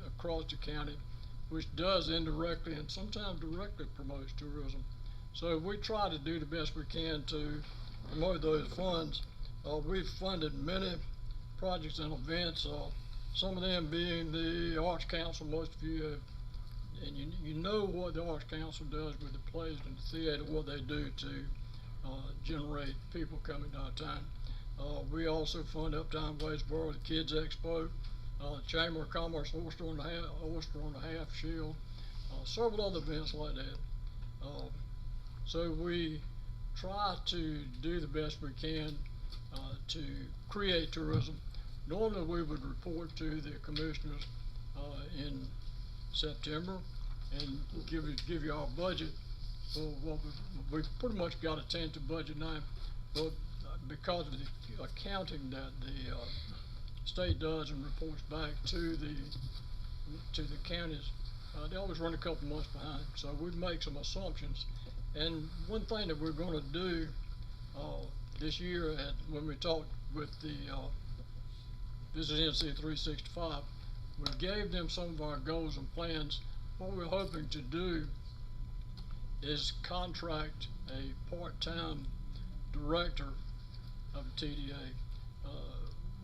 across the county, which does indirectly and sometimes directly promotes tourism. So we try to do the best we can to promote those funds. We've funded many projects and events, some of them being the Arts Council. Most of you have, and you know what the Arts Council does with the plays and the theater, what they do to generate people coming downtown. We also fund Uptown Waynesboro, the Kids Expo, Chamber of Commerce, Oyster on the Half Shield, several other events like that. So we try to do the best we can to create tourism. Normally we would report to the commissioners in September and give you our budget for what we've pretty much got a tentative budget now, but because of the accounting that the state does and reports back to the counties, they always run a couple months behind. So we make some assumptions. And one thing that we're going to do this year, when we talked with the Visit NC 365, we gave them some of our goals and plans. What we're hoping to do is contract a part-time director of the TDA.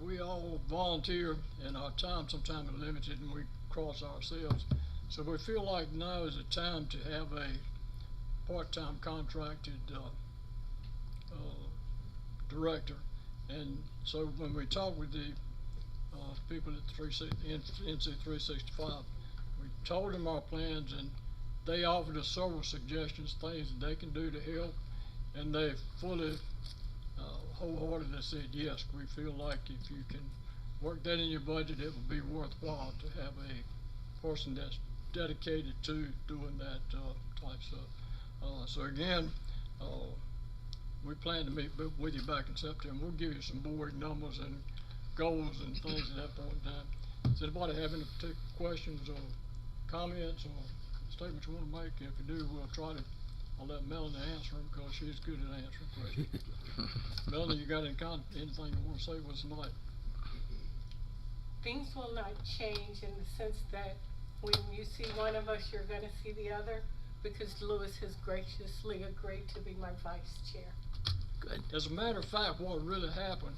We all volunteer, and our time sometimes is limited, and we cross ourselves. So we feel like now is the time to have a part-time contracted director. And so when we talk with the people at NC 365, we told them our plans, and they offered us several suggestions, things that they can do to help, and they fully wholeheartedly said, yes, we feel like if you can work that in your budget, it would be worthwhile to have a person that's dedicated to doing that type stuff. So again, we plan to meet with you back in September. We'll give you some board numbers and goals and things at that point in time. Does anybody have any particular questions or comments or statements you want to make? If you do, we'll try to. I'll let Melanie answer them because she's good at answering questions. Melanie, you got anything you want to say with us tonight? Things will not change in the sense that when you see one of us, you're going to see the other, because Lewis has graciously agreed to be my vice chair. Good. As a matter of fact, what really happened,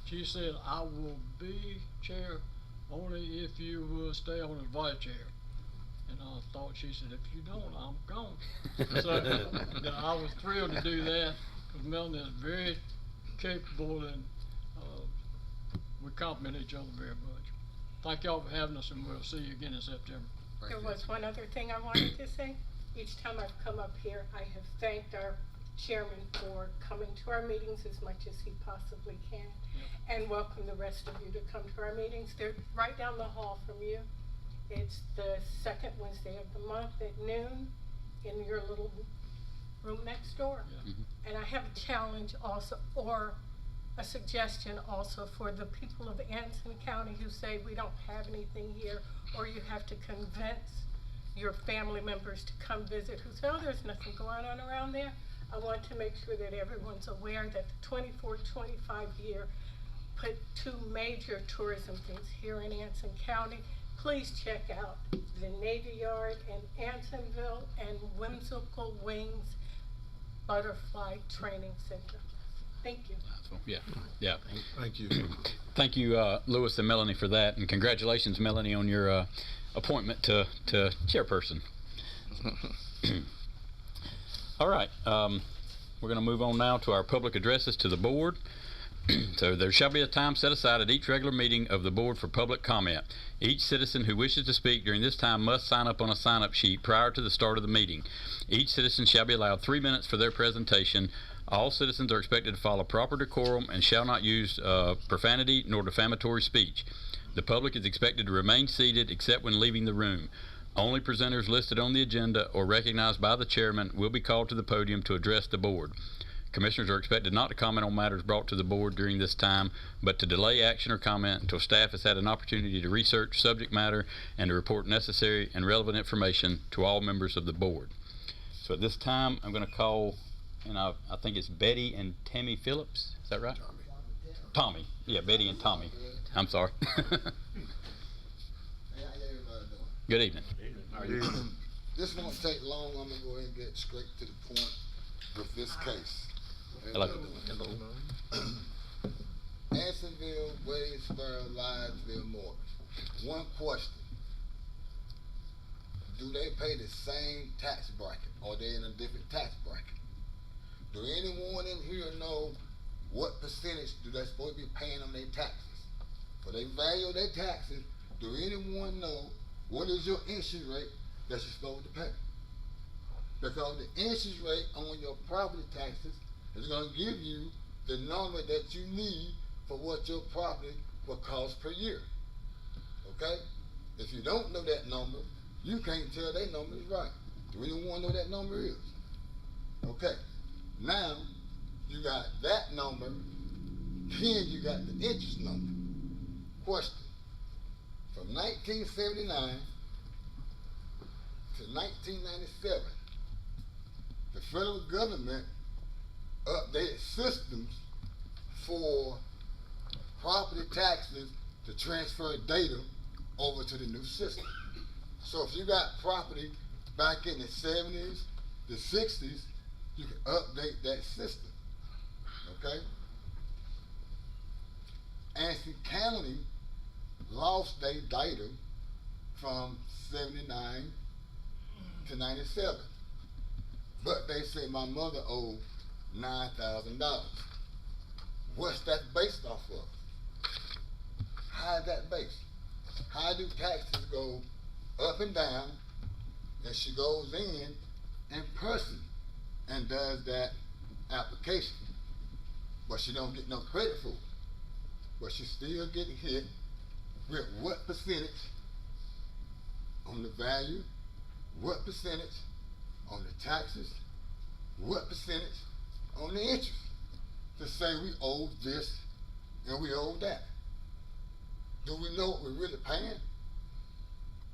she said, I will be chair only if you will stay on as vice chair. And I thought, she said, if you don't, I'm gone. So I was thrilled to do that, because Melanie is very capable, and we compliment each other very much. Thank y'all for having us, and we'll see you again in September. There was one other thing I wanted to say. Each time I've come up here, I have thanked our chairman for coming to our meetings as much as he possibly can, and welcome the rest of you to come to our meetings. They're right down the hall from you. It's the second Wednesday of the month at noon in your little room next door. Yeah. Mm-hmm. And I have a challenge also, or a suggestion also, for the people of Anson County who say we don't have anything here, or you have to convince your family members to come visit who say, oh, there's nothing going on around there. I want to make sure that everyone's aware that the 24-25 year put two major tourism things here in Anson County, please check out the Navy Yard in Ansonville and Whimsical Wings Butterfly Training Center. Thank you. Yeah. Thank you. Thank you, Lewis and Melanie, for that, and congratulations, Melanie, on your appointment to chairperson. All right, we're going to move on now to our public addresses to the board. So there shall be a time set aside at each regular meeting of the board for public comment. Each citizen who wishes to speak during this time must sign up on a sign-up sheet prior to the start of the meeting. Each citizen shall be allowed 3 minutes for their presentation. All citizens are expected to follow proper decorum and shall not use profanity nor defamatory speech. The public is expected to remain seated except when leaving the room. Only presenters listed on the agenda or recognized by the chairman will be called to the podium to address the board. Commissioners are expected not to comment on matters brought to the board during this time, but to delay action or comment until staff has had an opportunity to research subject matter and to report necessary and relevant information to all members of the board. So at this time, I'm going to call, and I think it's Betty and Tammy Phillips. Is that right? Tommy. Yeah, Betty and Tommy. I'm sorry. Good evening. This won't take long. I'm gonna go ahead and get straight to the point with this case. Hello. Ansonville, Wadesboro, Lydesville, Morris. One question. Do they pay the same tax bracket or they in a different tax bracket? Do anyone in here know what percentage do they supposed to be paying on their taxes? For they value their taxes, do anyone know what is your interest rate that you're supposed to pay? Because the interest rate on your property taxes is going to give you the number that you need for what your property will cost per year. Okay? If you don't know that number, you can't tell that number is right. Do anyone know what that number is? Okay. Now, you got that number, then you got the interest number. Question. From 1979 to 1997, the federal government updated systems for property taxes to transfer data over to the new system. So if you got property back in the 70s, the 60s, you can update that system, okay? Anson County lost their data from 79 to 97. But they say my mother owed $9,000. What's that based off of? How is that based? How do taxes go up and down and she goes in person and does that application? But she don't get no credit for it. But she still get hit with what percentage on the value, what percentage on the taxes, what percentage on the interest, to say we owe this and we owe that. Do we know what we're really paying?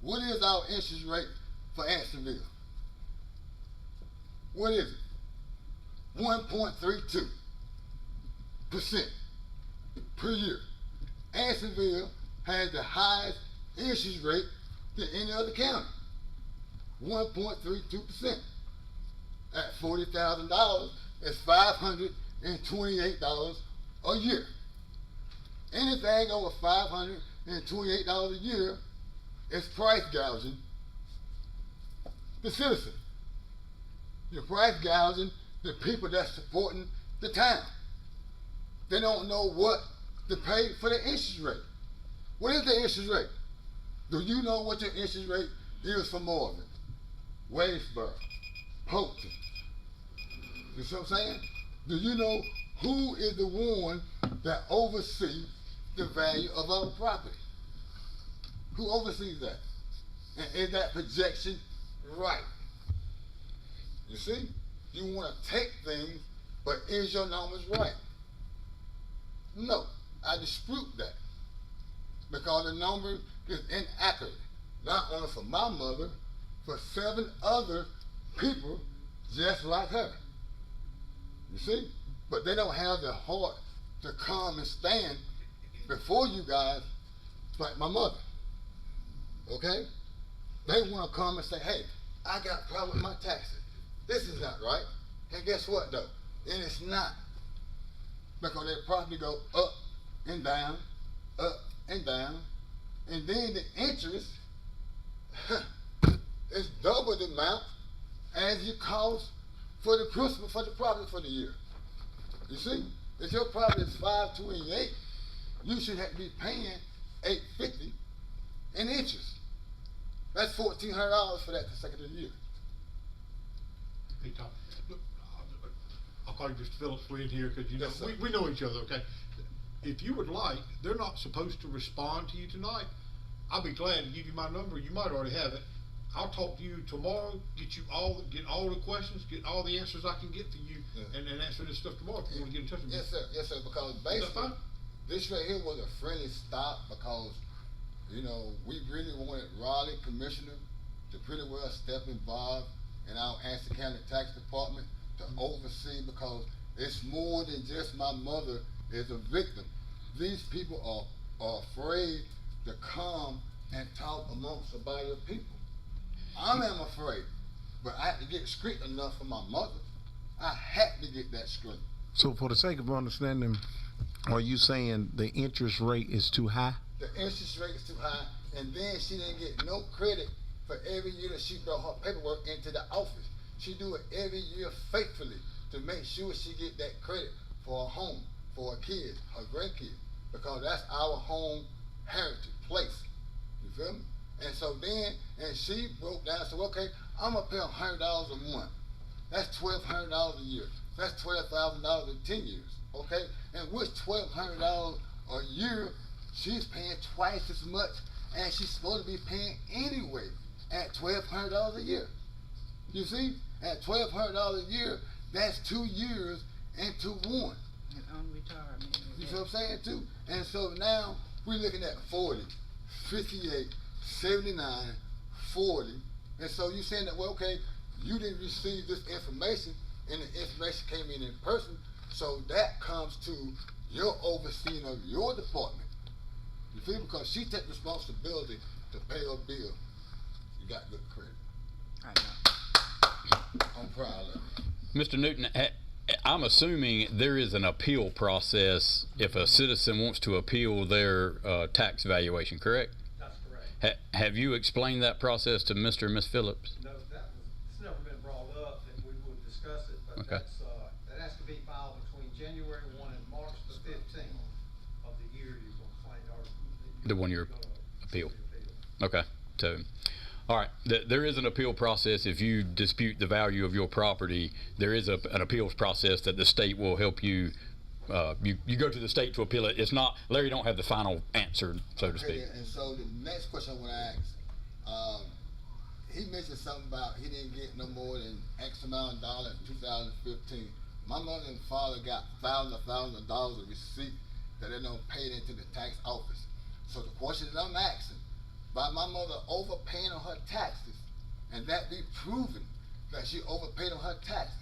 What is our interest rate for Ansonville? What is it? 1.32% per year. Ansonville has the highest interest rate than any other county. 1.32%. At $40,000, it's $528 a year. Anything over $528 a year is price gouging the citizen. You're price gouging the people that's supporting the town. They don't know what to pay for the interest rate. What is the interest rate? Do you know what your interest rate is for Morgan, Wadesboro, Polkton? You see what I'm saying? Do you know who is the one that oversees the value of our property? Who oversees that? And is that projection right? You see? You want to take things, but is your numbers right? No, I dispute that. Because the number is inaccurate. Not only for my mother, for 7 other people just like her. You see? But they don't have the heart to come and stand before you guys like my mother. okay? They want to come and say, hey, I got a problem with my taxes. This is not right. And guess what, though? And it's not. Because they probably go up and down, and then the interest is double the amount as you cost for the principal for the property for the year. You see, if your property is $528, you should have to be paying $850 in interest. That's $1,400 for that consecutive year. Hey, Tom, look, I'll call you Mr. Phillips. We're in here because, you know, Yes, sir. we know each other, okay? If you would like, they're not supposed to respond to you tonight. I'll be glad to give you my number. You might already have it. I'll talk to you tomorrow, get all the questions, get all the answers I can get for you, and answer this stuff tomorrow if you want to get in touch with me. Yes, sir, because Is that basically, fine? this right here was a friendly stop because, you know, we really wanted Raleigh Commissioner to pretty well step involved in our Anson County Tax Department to oversee, because it's more than just my mother is a victim. These people are afraid to come and talk amongst the body of people. I am afraid, but I had to get strict enough for my mother. I had to get that strict. So for the sake of understanding, are you saying the interest rate is too high? The interest rate is too high, and then she didn't get no credit for every year that she brought her paperwork into the office. She do it every year faithfully to make sure she get that credit for her home, for her kids, her grandkids, because that's our home heritage place. You feel me? And so then, and she broke down and said, okay, I'm gonna pay $100 a month. That's $1,200 a year. That's $12,000 in 10 years, okay? And with $1,200 a year, she's paying twice as much as she's supposed to be paying anyway at $1,200 a year. You see, at $1,200 a year, that's 2 years into one. And on retirement. You see what I'm saying too? And so now we're looking at 40, 58, 79, 40. And so you're saying that, well, okay, you didn't receive this information and the information came in person. So that comes to your overseeing of your department. You feel? Because she takes responsibility to pay her bill. You got good credit. I know. I'm proud of you. Mr. Newton, I'm assuming there is an appeal process if a citizen wants to appeal their tax valuation, correct? That's correct. Have you explained that process to Mr. and Ms. Phillips? No, it's never been brought up, and we would discuss it, but Okay. that has to be filed between January 1 and March the 15th of the year you're going to claim, or The one year appeal. Okay, so, all right, there is an appeal process. If you dispute the value of your property, there is an appeals process that the state will help you. You go to the state to appeal it. It's not, Larry don't have the final answer, so to speak. And so the next question I want to ask, he mentioned something about he didn't get no more than X amount of dollars in 2015. My mother and father got thousands of receipt that they don't pay into the tax office. So the question that I'm asking, by my mother overpaying on her taxes, and that be proven that she overpaid on her taxes,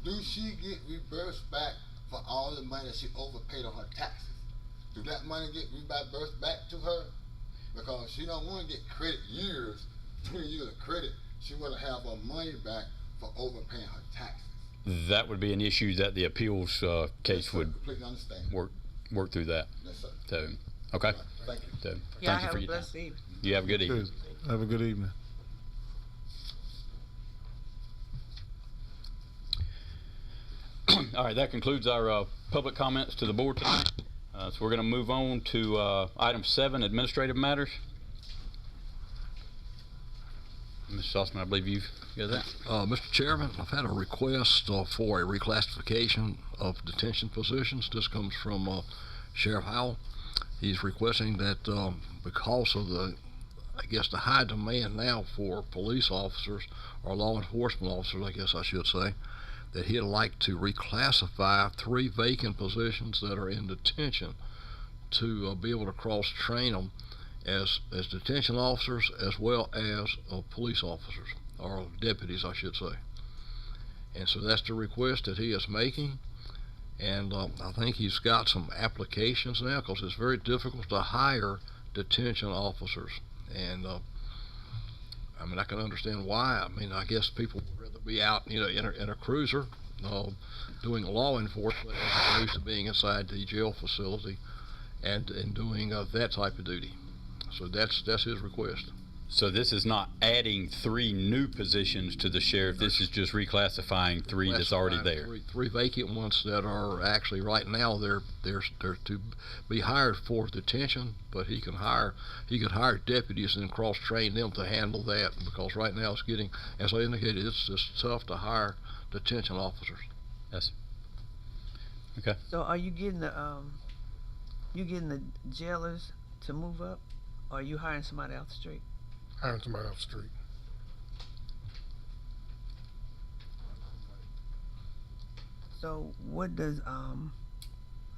do she get reimbursed back for all the money that she overpaid on her taxes? Do that money get reimbursed back to her? Because she don't want to get credit years, 20 years of credit. She want to have her money back for overpaying her taxes. That would be an issue that the appeals case would Completely understand. work through that. Yes, sir. So, okay. Thank you. So, Yeah, thank you have for a your time. blessed evening. You have a good evening. Have a good evening. All right, that concludes our public comments to the board tonight. So we're going to move on to item 7, administrative matters. Mr. Sussman, I believe you've got that. Mr. Chairman, I've had a request for a reclassification of detention positions. This comes from Sheriff Howell. He's requesting that because of the high demand now for police officers, or law enforcement officers, I guess I should say, that he'd like to reclassify 3 vacant positions that are in detention to be able to cross-train them as detention officers as well as police officers, or deputies, I should say. And so that's the request that he is making. And I think he's got some applications now, because it's very difficult to hire detention officers. And I mean, I can understand why. I mean, I guess people would rather be out, you know, in a cruiser, doing law enforcement as opposed to being inside the jail facility and doing that type of duty. So that's his request. So this is not adding 3 new positions to the sheriff. This is just reclassifying 3 that's already there. Three vacant ones that are actually right now they're to be hired for detention, but he could hire deputies and cross train them to handle that, because right now it's getting, as I indicated, it's just tough to hire detention officers. Yes. Okay. So are you getting the jailers to move up, or are you hiring somebody off the street? Hiring somebody off the street. So what does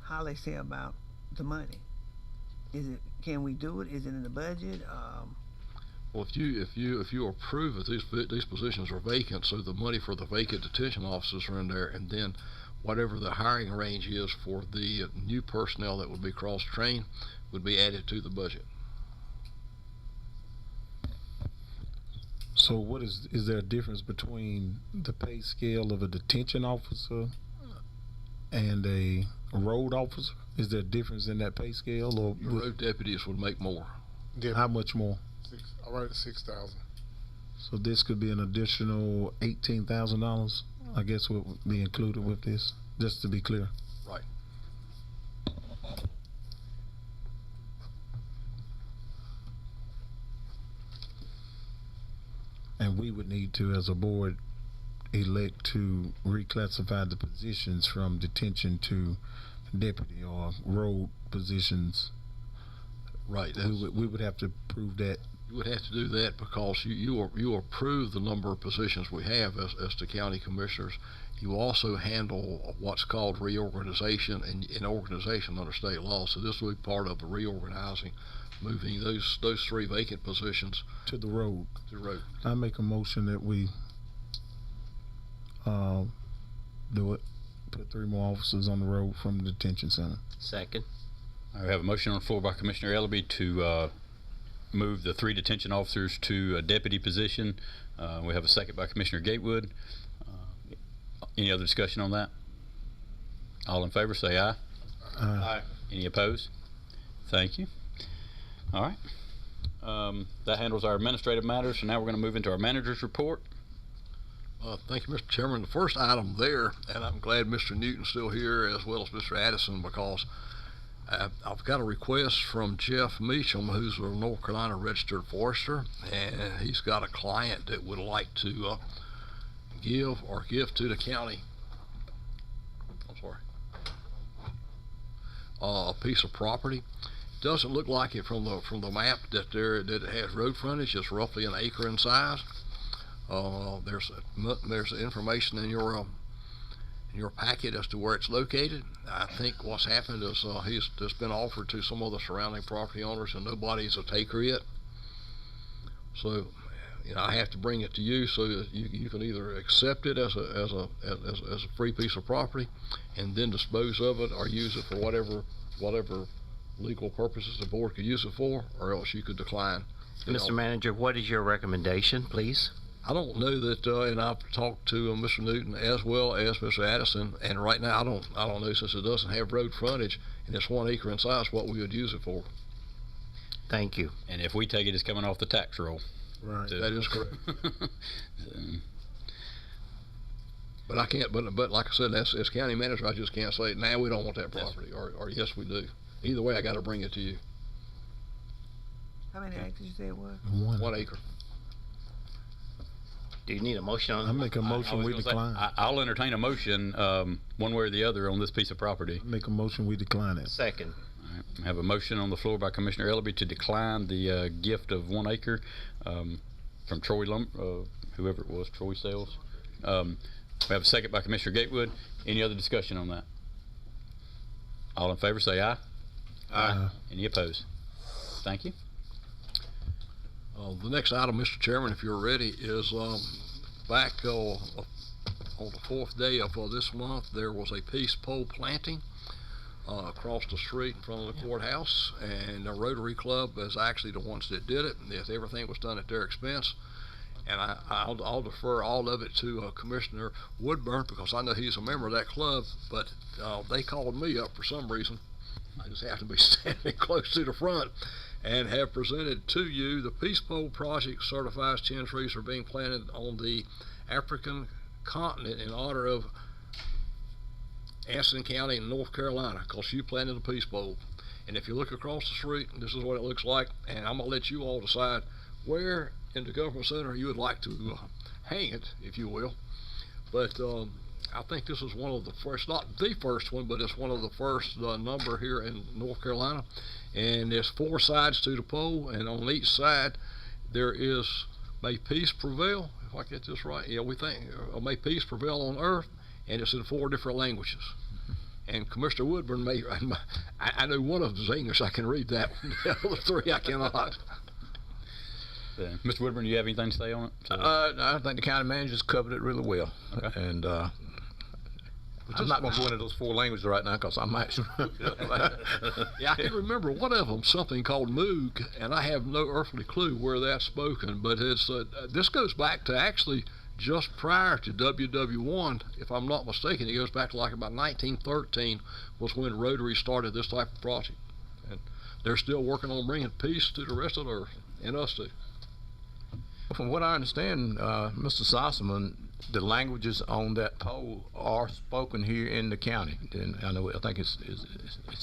Holly say about the money? Can we do it? Is it in the budget? Well, if you approve that these positions are vacant, so the money for the vacant detention officers are in there, and then whatever the hiring range is for the new personnel that would be cross-trained would be added to the budget. So what is there a difference between the pay scale of a detention officer and a road officer? Is there a difference in that pay scale, or your road deputies would make more? How much more? Right at 6,000. So this could be an additional $18,000. I guess would be included with this, just to be clear. Right. And we would need to, as a board, elect to reclassify the positions from detention to deputy or road positions. Right. We would have to prove that. You would have to do that because you approve the number of positions we have as the county commissioners. You also handle what's called reorganization and organization under state law. So this will be part of the reorganizing, moving those 3 vacant positions to the road. I make a motion that we do it. Put 3 more officers on the road from the detention center. Second. I have a motion on the floor by Commissioner Ellaby to move the 3 detention officers to a deputy position. We have a second by Commissioner Gatewood. Any other discussion on that? All in favor say aye. Aye. Any opposed? Thank you. All right. That handles our administrative matters. So now we're going to move into our manager's report. Thank you, Mr. Chairman. The first item there, and I'm glad Mr. Newton's still here as well as Mr. Addison, because I've got a request from Jeff Meacham, who's a North Carolina registered forester, and he's got a client that would like to give to the county. A piece of property. Doesn't look like it from the map that it has road frontage. It's roughly an acre in size. There's information in your packet as to where it's located. I think what's happened is he's just been offered to some of the surrounding property owners, and nobody's a taker yet. So, I have to bring it to you so that you can either accept it as a free piece of property, and then dispose of it or use it for whatever legal purposes the board could use it for, or else you could decline. Mr. Manager, what is your recommendation, please? I don't know that, and I've talked to Mr. Newton as well as Mr. Addison, and right now I don't know, since it doesn't have road frontage and it's 1 acre in size, what we would use it for. Thank you. And if we take it, it's coming off the tax roll. Right. That is correct. But I can't. But like I said, as county manager, I just can't say now we don't want that property, or yes we do. Either way, I got to bring it to you. How many acres you say it was? 1 acre. Do you need a motion on? I make a motion we decline. I'll entertain a motion, one way or the other, on this piece of property. Make a motion we decline it. Second. All right. I have a motion on the floor by Commissioner Ellaby to decline the gift of 1 acre from Troy whoever it was, Troy Sales. We have a second by Commissioner Gatewood. Any other discussion on that? All in favor say aye. Aye. Any opposed? Thank you. The next item, Mr. Chairman, if you're ready, is back on the 4th day of this month, there was a peace pole planting across the street in front of the courthouse, and the Rotary Club is actually the ones that did it. Everything was done at their expense, and I'll defer all of it to Commissioner Woodburn because I know he's a member of that club, but they called me up for some reason. I just happen to be standing close to the front and have presented to you the Peace Pole project certifies 10 trees are being planted on the African continent in honor of Anson County in North Carolina because you planted a Peace Pole. And if you look across the street, this is what it looks like, and I'm going to let you all decide where in the government center you would like to hang it, if you will. But I think this is one of the first, not the first one, but it's one of the first number here in North Carolina. And there's 4 sides to the pole, and on each side there is may peace prevail, if I get this right. Yeah, we think may peace prevail on earth, and it's in 4 different languages. And Commissioner Woodburn may, I know one of them is English, I can read that one. The other 3 I cannot. Mr. Woodburn, do you have anything to say on it? I think the county manager's covered it really well. Okay. And I'm not going to go into those 4 languages right now because I'm actually. Yeah, I can remember one of them, something called Moog, and I have no earthly clue where that's spoken. But it's this goes back to actually just prior to WW1, if I'm not mistaken. It goes back to like about 1913 was when Rotary started this type of project, and they're still working on bringing peace to the rest of the earth and us too. From what I understand, Mr. Sossaman, the languages on that pole are spoken here in the county. And I think it's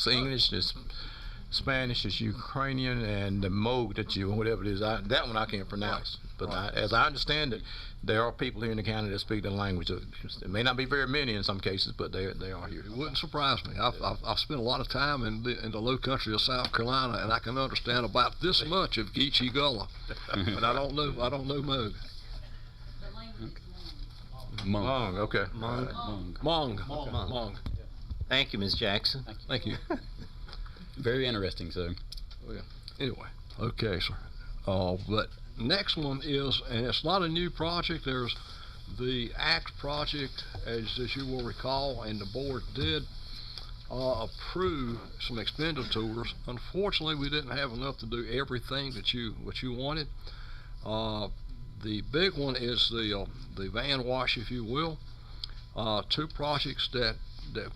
English, it's Spanish, it's Ukrainian, and the Moog that whatever it is, that one I can't pronounce. But as I understand it, there are people here in the county that speak the language. It may not be very many in some cases, but they are here. It wouldn't surprise me. I've spent a lot of time in the low country of South Carolina, and I can understand about this much of Geechee Gullah, but I don't know Moog. Hmong, okay. Hmong. Thank you, Ms. Jackson. Thank you. Very interesting, so. Well, anyway, okay, sir. But next one is, and it's not a new project, there's the ACT project, as you will recall, and the board did approve some expenditures. Unfortunately, we didn't have enough to do everything that you wanted. The big one is the van wash, if you will. 2 projects that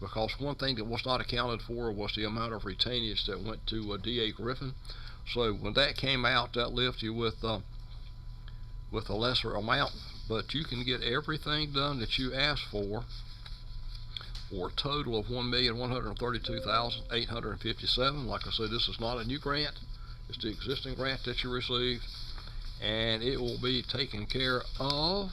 because one thing that was not accounted for was the amount of retainage that went to D.A. Griffin. So when that came out, that left you with a lesser amount, but you can get everything done that you asked for a total of $1,132,857. Like I said, this is not a new grant; it's the existing grant that you received, and it will be taking care of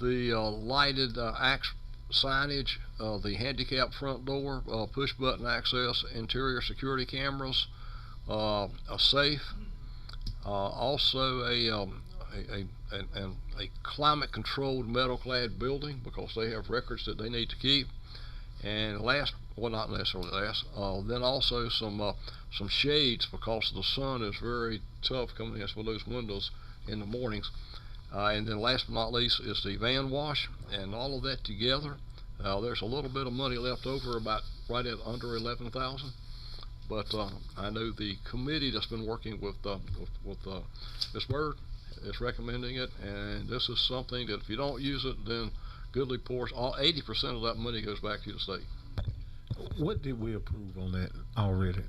the lighted axe signage, the handicap front door, push button access, interior security cameras, a safe, also a climate controlled metal clad building because they have records that they need to keep, and not necessarily last, then also some shades because the sun is very tough coming in with those windows in the mornings. And then last but not least is the van wash, and all of that together, there's a little bit of money left over, about right at under $11,000. But I know the committee that's been working with Ms. Bird is recommending it, and this is something that if you don't use it, then goodly pours, 80% of that money goes back to the state. What did we approve on that already?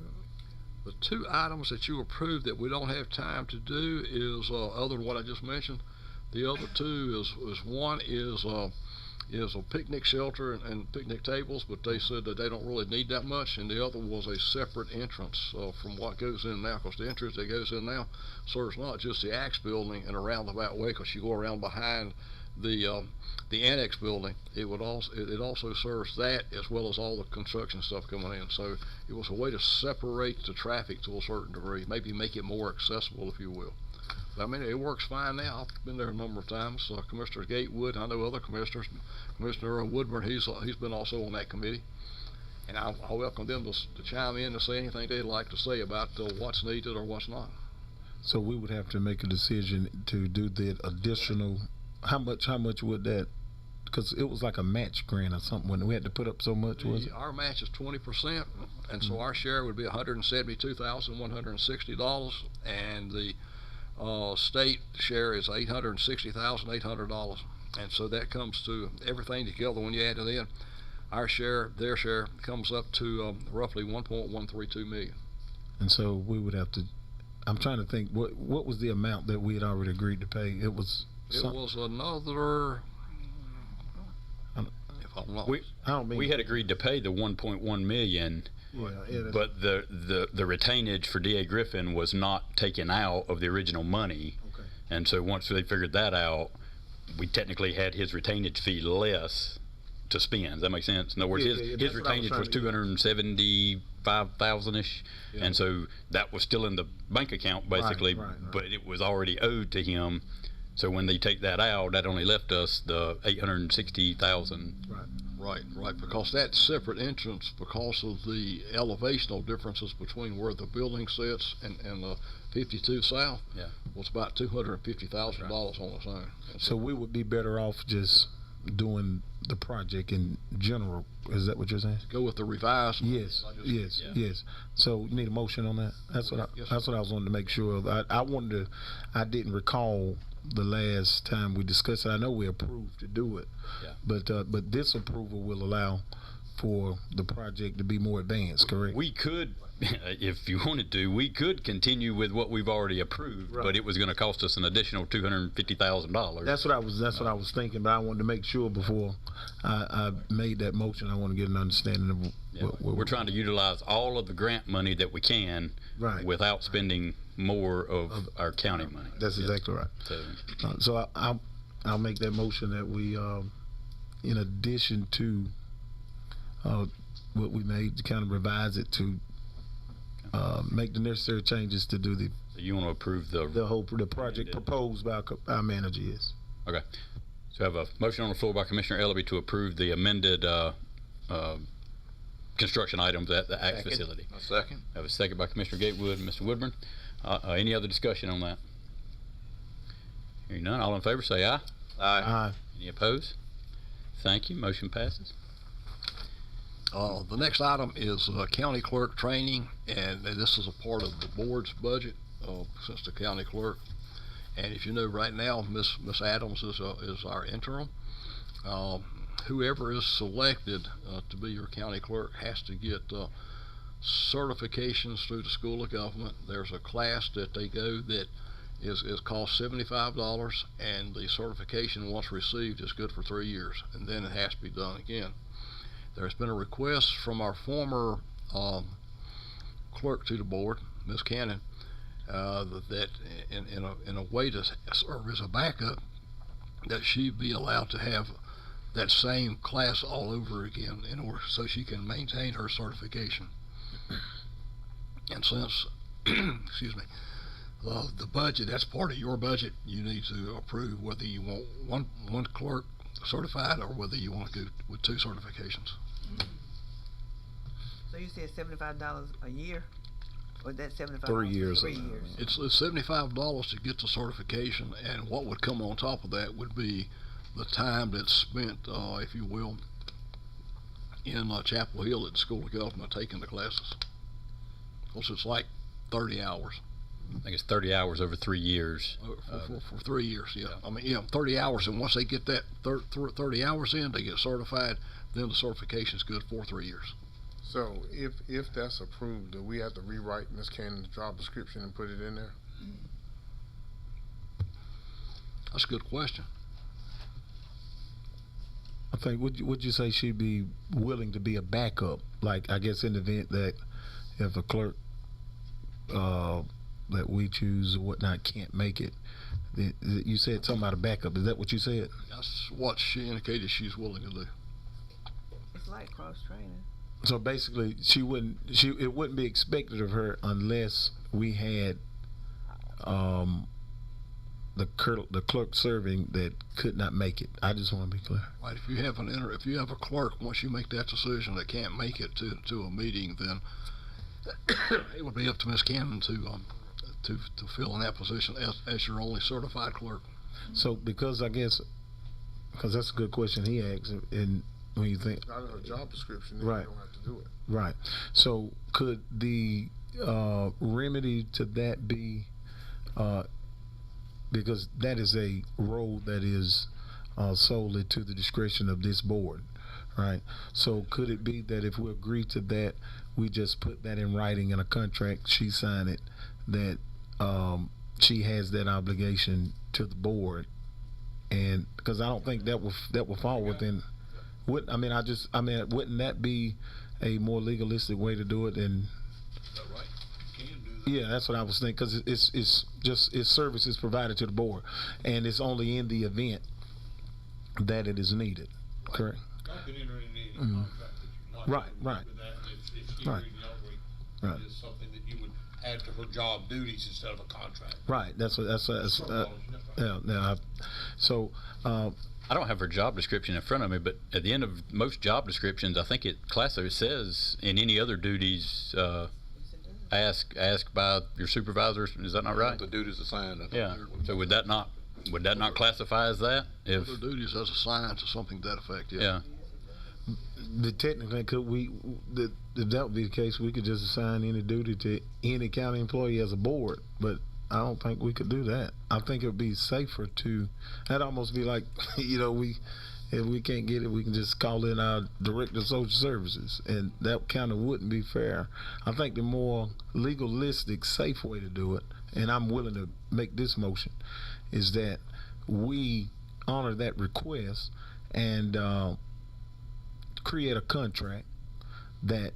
The 2 items that you approved that we don't have time to do is, other than what I just mentioned, the other 2 is one is a picnic shelter and picnic tables, but they said that they don't really need that much, and the other was a separate entrance from what goes in now, because the entrance that goes in now serves not just the Axe building and a roundabout way, because you go around behind the annex building. It also serves that as well as all the construction stuff coming in. So it was a way to separate the traffic to a certain degree, maybe make it more accessible, if you will. I mean, it works fine now. I've been there a number of times. Commissioner Gatewood, I know other commissioners. Commissioner Woodburn, he's been also on that committee, and I welcome them to chime in and say anything they'd like to say about what's needed or what's not. So we would have to make a decision to do the additional. How much would that? Because it was like a match grant or something when we had to put up so much. Was it? Our match is 20%, and so our share would be $172,160, and the State share is $860,800, and so that comes to everything together. When you add it in, our share, their share, comes up to roughly 1.132 million. And so we would have to. I'm trying to think. What was the amount that we had already agreed to pay? It was. It was another. If I'm not, We had agreed to pay the 1.1 million. Yeah, but the retainage for D.A. Griffin was not taken out of the original money. Okay. And so once they figured that out, we technically had his retainage fee less to spend. Does that make sense? In other words, his retainage was 275,000-ish. Yeah. And so that was still in the bank account basically, right. but it was already owed to him. So when they take that out, that only left us the 860,000. Right, because that's separate entrance because of the elevational differences between where the building sits and the 52 South. Yeah. Was about $250,000 on its own. So we would be better off just doing the project in general. Is that what you're saying? Go with the revised. Yes. So you need a motion on that. That's what I was wanting to make sure of. I didn't recall the last time we discussed it. I know we approved to do it. Yeah. But this approval will allow for the project to be more advanced, correct? We could, if you wanted to, we could continue with what we've already approved, but it was going to cost us an additional $250,000. That's what I was thinking, but I wanted to make sure before I made that motion. I want to get an understanding of what we're trying to utilize all of the grant money that we can, without spending more of our county money. That's exactly right. So I'll make that motion that we, in addition to what we made, to kind of revise it to make the necessary changes to do the. So you want to approve the project proposed by our manager? Yes. Okay. So I have a motion on the floor by Commissioner Ellaby to approve the amended construction items at the ACT facility. A second. I have a second by Commissioner Gatewood and Mr. Woodburn. Any other discussion on that? Hearing none, all in favor say aye. Aye. Any opposed? Thank you. Motion passes. The next item is county clerk training, and this is a part of the board's budget since the county clerk. And if you know, right now, Miss Adams is our interim. Whoever is selected to be your county clerk has to get certifications through the School of Government. There's a class that they go that is cost $75, and the certification once received is good for 3 years, and then it has to be done again. There's been a request from our former clerk to the board, Ms. Cannon, that in a way to serve as a backup, that she be allowed to have that same class all over again in order so she can maintain her certification. And since, excuse me, the budget, that's part of your budget, you need to approve whether you want one clerk certified or whether you want to go with 2 certifications. So you said $75 a year? Or that $75? 3 years. 3 years. It's $75 to get the certification, and what would come on top of that would be the time that's spent, if you will, in Chapel Hill at the School of Government taking the classes. Because it's like 30 hours. I think it's 30 hours over 3 years. For 3 years, yeah. I mean, 30 hours, and once they get that 30 hours in, they get certified, then the certification is good for 3 years. So if that's approved, do we have to rewrite Ms. Cannon's job description and put it in there? That's a good question. I think, would you say she'd be willing to be a backup? Like, I guess in the event that if a clerk that we choose or whatnot can't make it, you said something about a backup. Is that what you said? That's what she indicated she's willing to do. It's like cross-training. So basically, it wouldn't be expected of her unless we had the clerk serving that could not make it. I just want to be clear. Right. If you have if you have a clerk, once you make that decision, that can't make it to a meeting, then it would be up to Ms. Cannon to fill in that position as your only certified clerk. So because that's a good question he asked, and when you think Not in her job description, then right, you don't have to do it. Right. So could the remedy to that be because that is a role that is solely to the discretion of this board, right? So could it be that if we agree to that, we just put that in writing in a contract, she sign it, that she has that obligation to the board, and because I don't think that will fall within. Wouldn't wouldn't that be a more legalistic way to do it? And yeah, that's what I was thinking, because it's services provided to the board, and it's only in the event that it is needed. Correct. Not to enter into any contract that you like. Right. With that, if she Right. agreed, y'all agree, Right. it's something that you would add to her job duties instead of a contract. Right. So. I don't have her job description in front of me, but at the end of most job descriptions, I think it says in any other duties, ask by your supervisors. Is that not right? The duties assigned. I think Yeah. So would that not classify as that? If Other duties as assigned to something to that effect, yeah. Technically, if that would be the case, we could just assign any duty to any county employee as a board, but I don't think we could do that. I think it would be safer that'd almost be like, if we can't get it, we can just call in our director of social services, and that kind of wouldn't be fair. I think the more legalistic, safe way to do it, and I'm willing to make this motion, is that we honor that request and create a contract that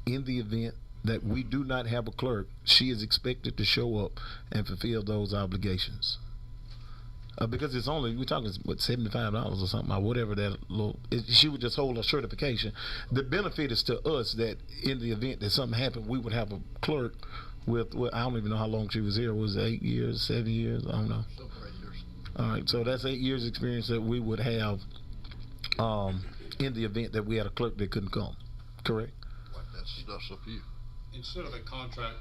in the event that we do not have a clerk, she is expected to show up and fulfill those obligations. Because it's only, we're talking, what, $75 or something, or whatever that little, she would just hold a certification. The benefit is to us that in the event that something happened, we would have a clerk with, I don't even know how long she was here. Was it 8 years, 7 years? I don't know. 7 or 8 years. All right, so that's 8 years experience that we would have in the event that we had a clerk that couldn't come. Correct? That's up to you. Instead of a contract,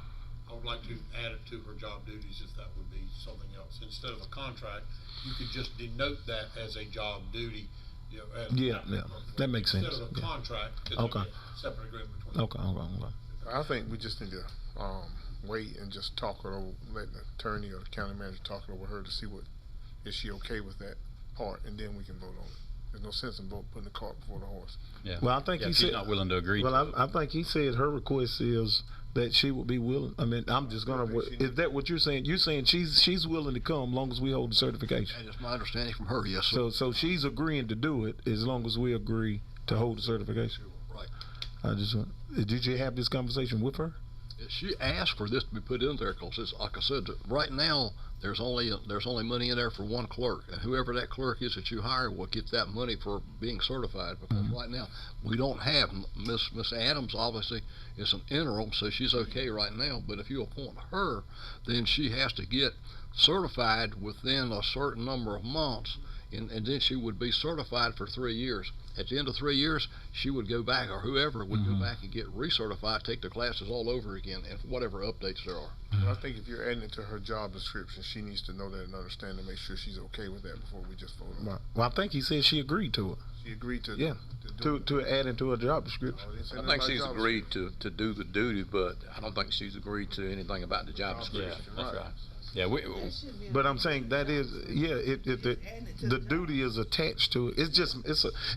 I would like to add it to her job duties if that would be something else. Instead of a contract, you could just denote that as a job duty. That makes sense. Instead of a contract, it's Okay. a separate agreement between Okay. I think we just need to wait and just talk it over, let the attorney or the county manager talk it over her to see is she okay with that part, and then we can vote on it. There's no sense in putting the cart before the horse. Yeah. Well, I think he she's said not willing to agree. Well, I think he said her request is that she would be willing. I mean, I'm just gonna. Is that what you're saying? You're saying she's willing to come, long as we hold the certification. And it's my understanding from her, yes, sir. So she's agreeing to do it as long as we agree to hold the certification. Right. Did you have this conversation with her? She asked for this to be put in there because it's, like I said, right now there's only money in there for one clerk, and whoever that clerk is that you hire will get that money for being certified. Because right now we don't have Miss Adams. Obviously, is an interim, so she's okay right now. But if you appoint her, then she has to get certified within a certain number of months, and then she would be certified for 3 years. At the end of 3 years, she would go back, or whoever would go back and get recertified, take the classes all over again, and whatever updates there are. But I think if you're adding it to her job description, she needs to know that and understand to make sure she's okay with that before we just vote on it. Right. Well, I think he said she agreed to it. She agreed to to add into her job description. I think she's agreed to do the duty, but I don't think she's agreed to anything about the job description. That's right. Yeah, but I'm saying that is, the duty is attached to it.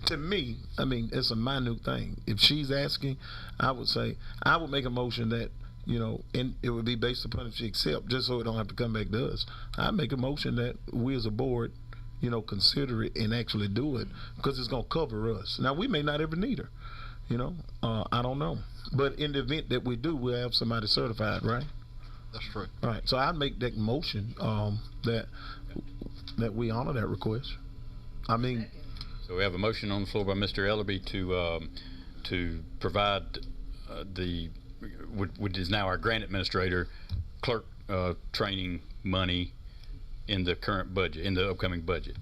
To me, I mean, it's a minute thing. If she's asking, I would make a motion that, and it would be based upon if she accepts, just so it don't have to come back to us. I'd make a motion that we as a board, consider it and actually do it, because it's going to cover us. Now, we may not ever need her, I don't know. But in the event that we do, we'll have somebody certified, right? That's true. Right. So I'd make that motion that we honor that request. I mean. So we have a motion on the floor by Mr. Ellerby to provide what is now our grant administrator clerk training money in the current budget, in the upcoming budget.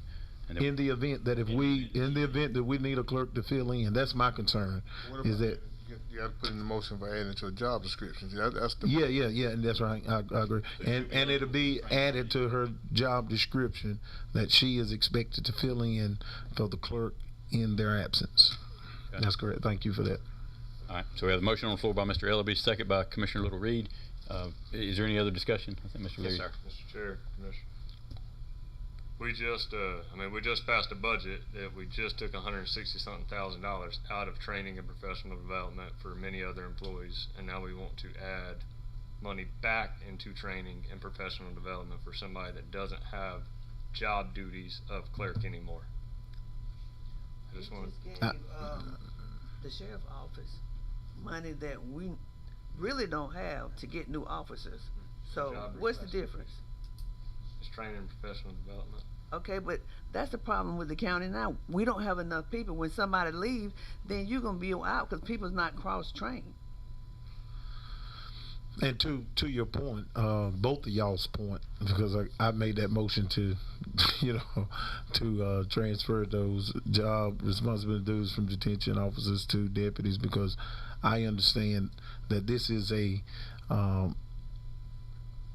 And in the event that we need a clerk to fill in, that's my concern. Is that. You got to put in the motion by adding to a job description. That's the and that's right. I agree. And it'll be added to her job description that she is expected to fill in for the clerk in their absence. Okay. That's correct. Thank you for that. All right. So we have the motion on the floor by Mr. Ellerby, second by Commissioner Little Reed. Is there any other discussion? I think Mr. Reed. Yes, sir. Mr. Chair, Commissioner. We just, we just passed a budget that we just took $160-something thousand out of training and professional development for many other employees, and now we want to add money back into training and professional development for somebody that doesn't have job duties of clerk anymore. I just want gave the sheriff's office money that we really don't have to get new officers. So Job what's the replacement. difference? It's training and professional development. Okay, but that's the problem with the county now. We don't have enough people. When somebody leaves, then you're gonna be out because people's not cross-trained. And to your point, both of y'all's point, because I made that motion to, to transfer those job responsibility duties from detention officers to deputies, because I understand that this is a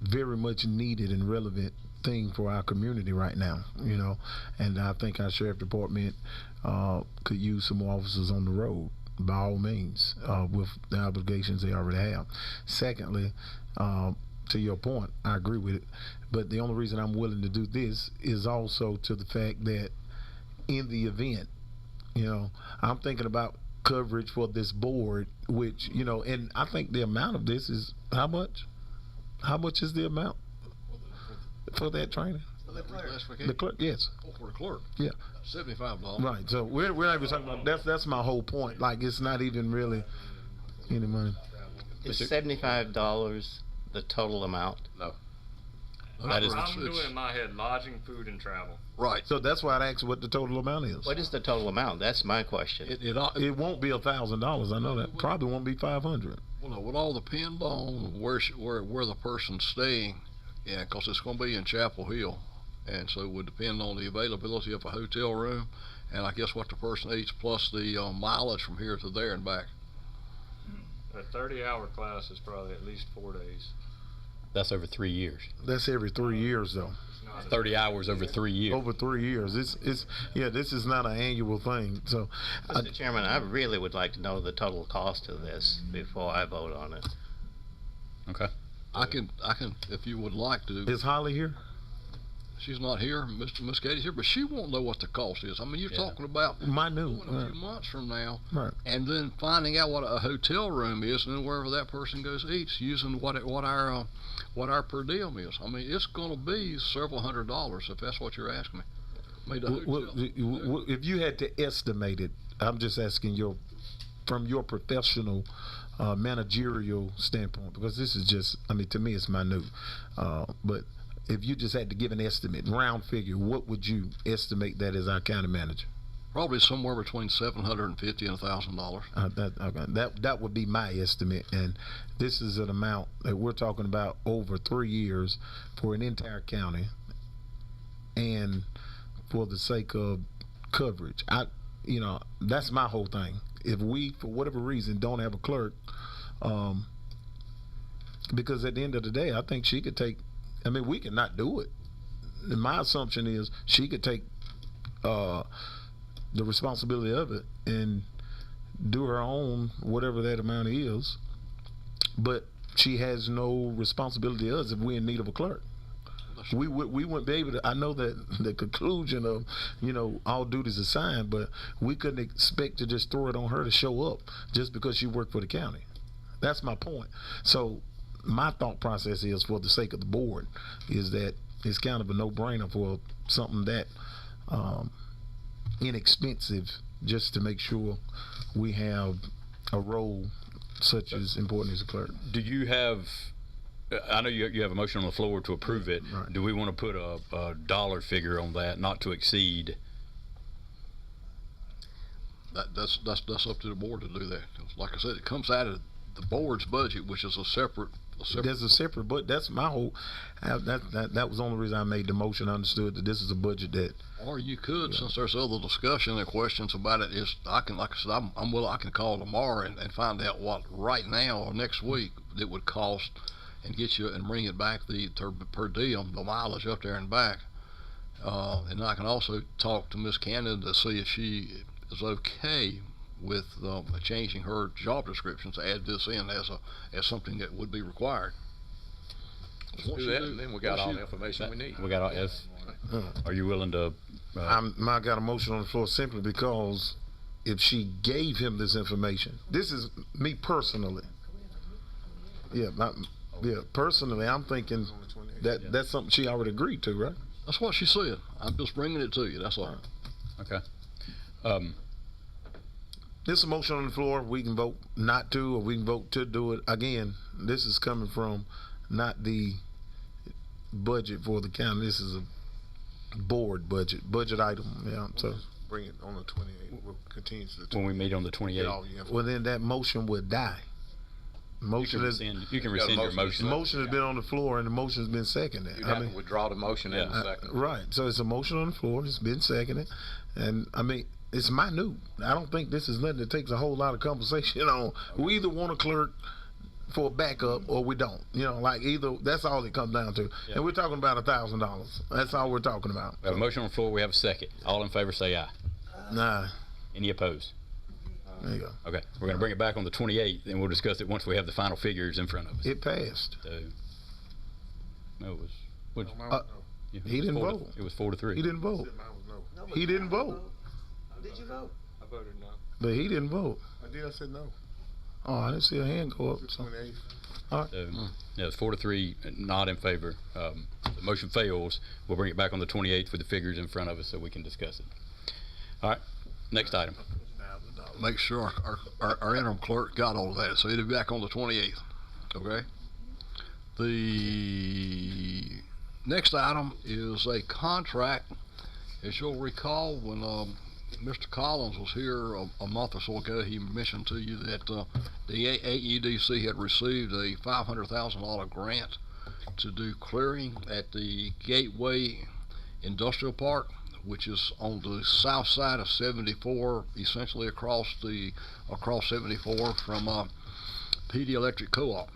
very much needed and relevant thing for our community right now, and I think our sheriff department could use some more officers on the road, by all means, with the obligations they already have. Secondly, to your point, I agree with it, but the only reason I'm willing to do this is also to the fact that in the event, I'm thinking about coverage for this board, which, and I think the amount of this is how much? How much is the amount for that training? The clerk, yes. Oh, for the clerk? Yeah. $75. Right. So we're not even talking about that's my whole point. Like, it's not even really any money. Is $75 the total amount? No. I'm doing in my head lodging, food, and travel. Right. So that's why I asked what the total amount is. What is the total amount? That's my question. It won't be $1,000. I know that. Probably won't be $500. Well, it will all depend on where the person's staying. Yeah, because it's going to be in Chapel Hill, and so it would depend on the availability of a hotel room, and I guess what the person eats, plus the mileage from here to there and back. A 30-hour class is probably at least 4 days. That's over 3 years. That's every 3 years, though. 30 hours over 3 years. Over 3 years. It's this is not an annual thing. So, Mr. Chairman, I really would like to know the total cost of this before I vote on it. Okay. I can, if you would like to. Is Holly here? She's not here. Miss Katie's here, but she won't know what the cost is. I mean, you're talking about minute a few months from now, right? And then finding out what a hotel room is, and then wherever that person goes eats, using what our per diem is. I mean, it's going to be several $100s if that's what you're asking me. I mean, if you had to estimate it, I'm just asking from your professional managerial standpoint, because this is just, to me it's minute, but if you just had to give an estimate, round figure, what would you estimate that as our county manager? Probably somewhere between $750 and $1,000. That would be my estimate, and this is an amount that we're talking about over 3 years for an entire county, and for the sake of coverage. That's my whole thing. If we, for whatever reason, don't have a clerk, because at the end of the day, I think she could take. We could not do it. And my assumption is she could take the responsibility of it and do her own, whatever that amount is. But she has no responsibility to us if we're in need of a clerk. We wouldn't be able to. I know that the conclusion of, all duties assigned, but we couldn't expect to just throw it on her to show up just because she worked for the county. That's my point. So my thought process is, for the sake of the board, is that it's kind of a no-brainer for something that inexpensive, just to make sure we have a role such as important as a clerk. Do you have? I know you have a motion on the floor to approve it. Right. Do we want to put a dollar figure on that, not to exceed? That's up to the board to do that. Like I said, it comes out of the board's budget, which is a separate. There's a separate, but that's my whole. That was the only reason I made the motion. I understood that this is a budget that. Or you could, since there's other discussion and questions about it, like I said, I'm willing. I can call tomorrow and find out what right now or next week it would cost, and get you and bring it back the per diem, the mileage up there and back. And I can also talk to Miss Cannon to see if she is okay with changing her job description to add this in as something that would be required. Let's do that, and then we got all the information we need. We got all. Are you willing to? I got a motion on the floor simply because if she gave him this information, this is me personally. Personally, I'm thinking that's something she already agreed to, right? That's what she said. I'm just bringing it to you. That's all. Okay. There's a motion on the floor. We can vote not to, or we can vote to do it. Again, this is coming from not the budget for the county. This is a board budget item. Yeah. So bring it on the 28th. We'll continue to the 28th. When we meet on the 28th. Well, then that motion would die. Motion you can rescind your motion. The motion has been on the floor and the motion has been seconded. You have to withdraw the motion and the second. Right. So it's a motion on the floor. It's been seconded, and I mean it's minute. I don't think this is nothing that takes a whole lot of conversation on. Okay. We either want a clerk for a backup or we don't. Like either. That's all it comes down to. Yeah. And we're talking about $1,000. That's all we're talking about. We have a motion on the floor. We have a second. All in favor, say aye. Nah. Any opposed? There you go. Okay, we're going to bring it back on the 28th, and we'll discuss it once we have the final figures in front of us. It passed. So, no, it was. He didn't vote. It was 4-3. He didn't vote. He didn't vote. Did you vote? I voted no. But he didn't vote. I did. I said no. Oh, I didn't see a hand go up. So. 28th. All right. So, yeah, it's 4-3, not in favor. The motion fails. We'll bring it back on the 28th with the figures in front of us so we can discuss it. All right, next item. Make sure our interim clerk got all of that, so it'll be back on the 28th. Okay. The next item is a contract. As you'll recall, when Mr. Collins was here a month or so ago, he mentioned to you that the AEDC had received a $500,000 grant to do clearing at the Gateway Industrial Park, which is on the south side of 74, essentially across 74 from PD Electric Co-op.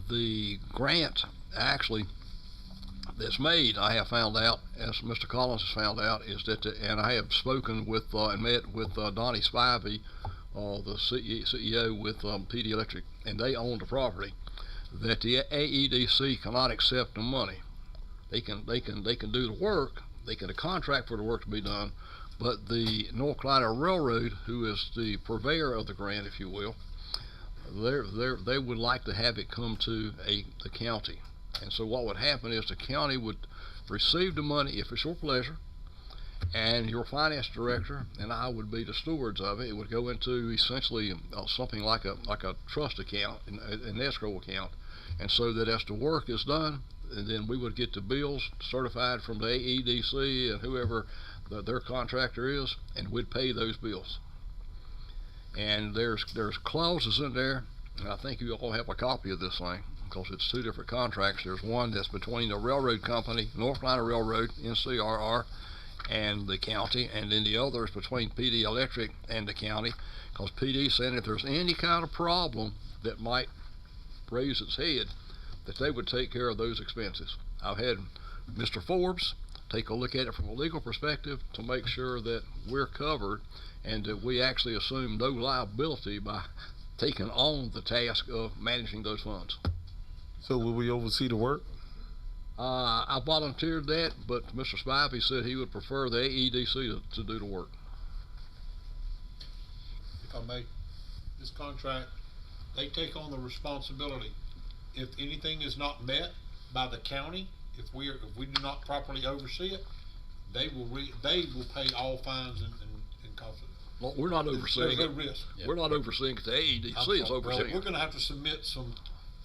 The grant actually that's made, I have found out, as Mr. Collins has found out, is that, and I have spoken with and met with Donnie Spivey, the CEO with PD Electric, and they own the property, that the AEDC cannot accept the money. They can do the work. They get a contract for the work to be done, but the North Carolina Railroad, who is the purveyor of the grant, if you will, they would like to have it come to the county. And so what would happen is the county would receive the money if it's your pleasure, and your finance director and I would be the stewards of it. It would go into essentially something like a trust account, an escrow account, and so that as the work is done, and then we would get the bills certified from the AEDC and whoever their contractor is, and we'd pay those bills. And there's clauses in there, and I think you all have a copy of this thing, because it's two different contracts. There's one that's between the railroad company, North Carolina Railroad, NCRR, and the county, and then the other is between PD Electric and the county, because PD said if there's any kind of problem that might raise its head, that they would take care of those expenses. I've had Mr. Forbes take a look at it from a legal perspective to make sure that we're covered and that we actually assume no liability by taking on the task of managing those funds. So will we oversee the work? I volunteered that, but Mr. Spivey said he would prefer the AEDC to do the work. If I may, this contract, they take on the responsibility. If anything is not met by the county, if we do not properly oversee it, they will pay all fines and costs. Well, we're not overseeing There's no risk. Yeah. We're not overseeing it. The AEDC is overseeing. We're going to have to submit some.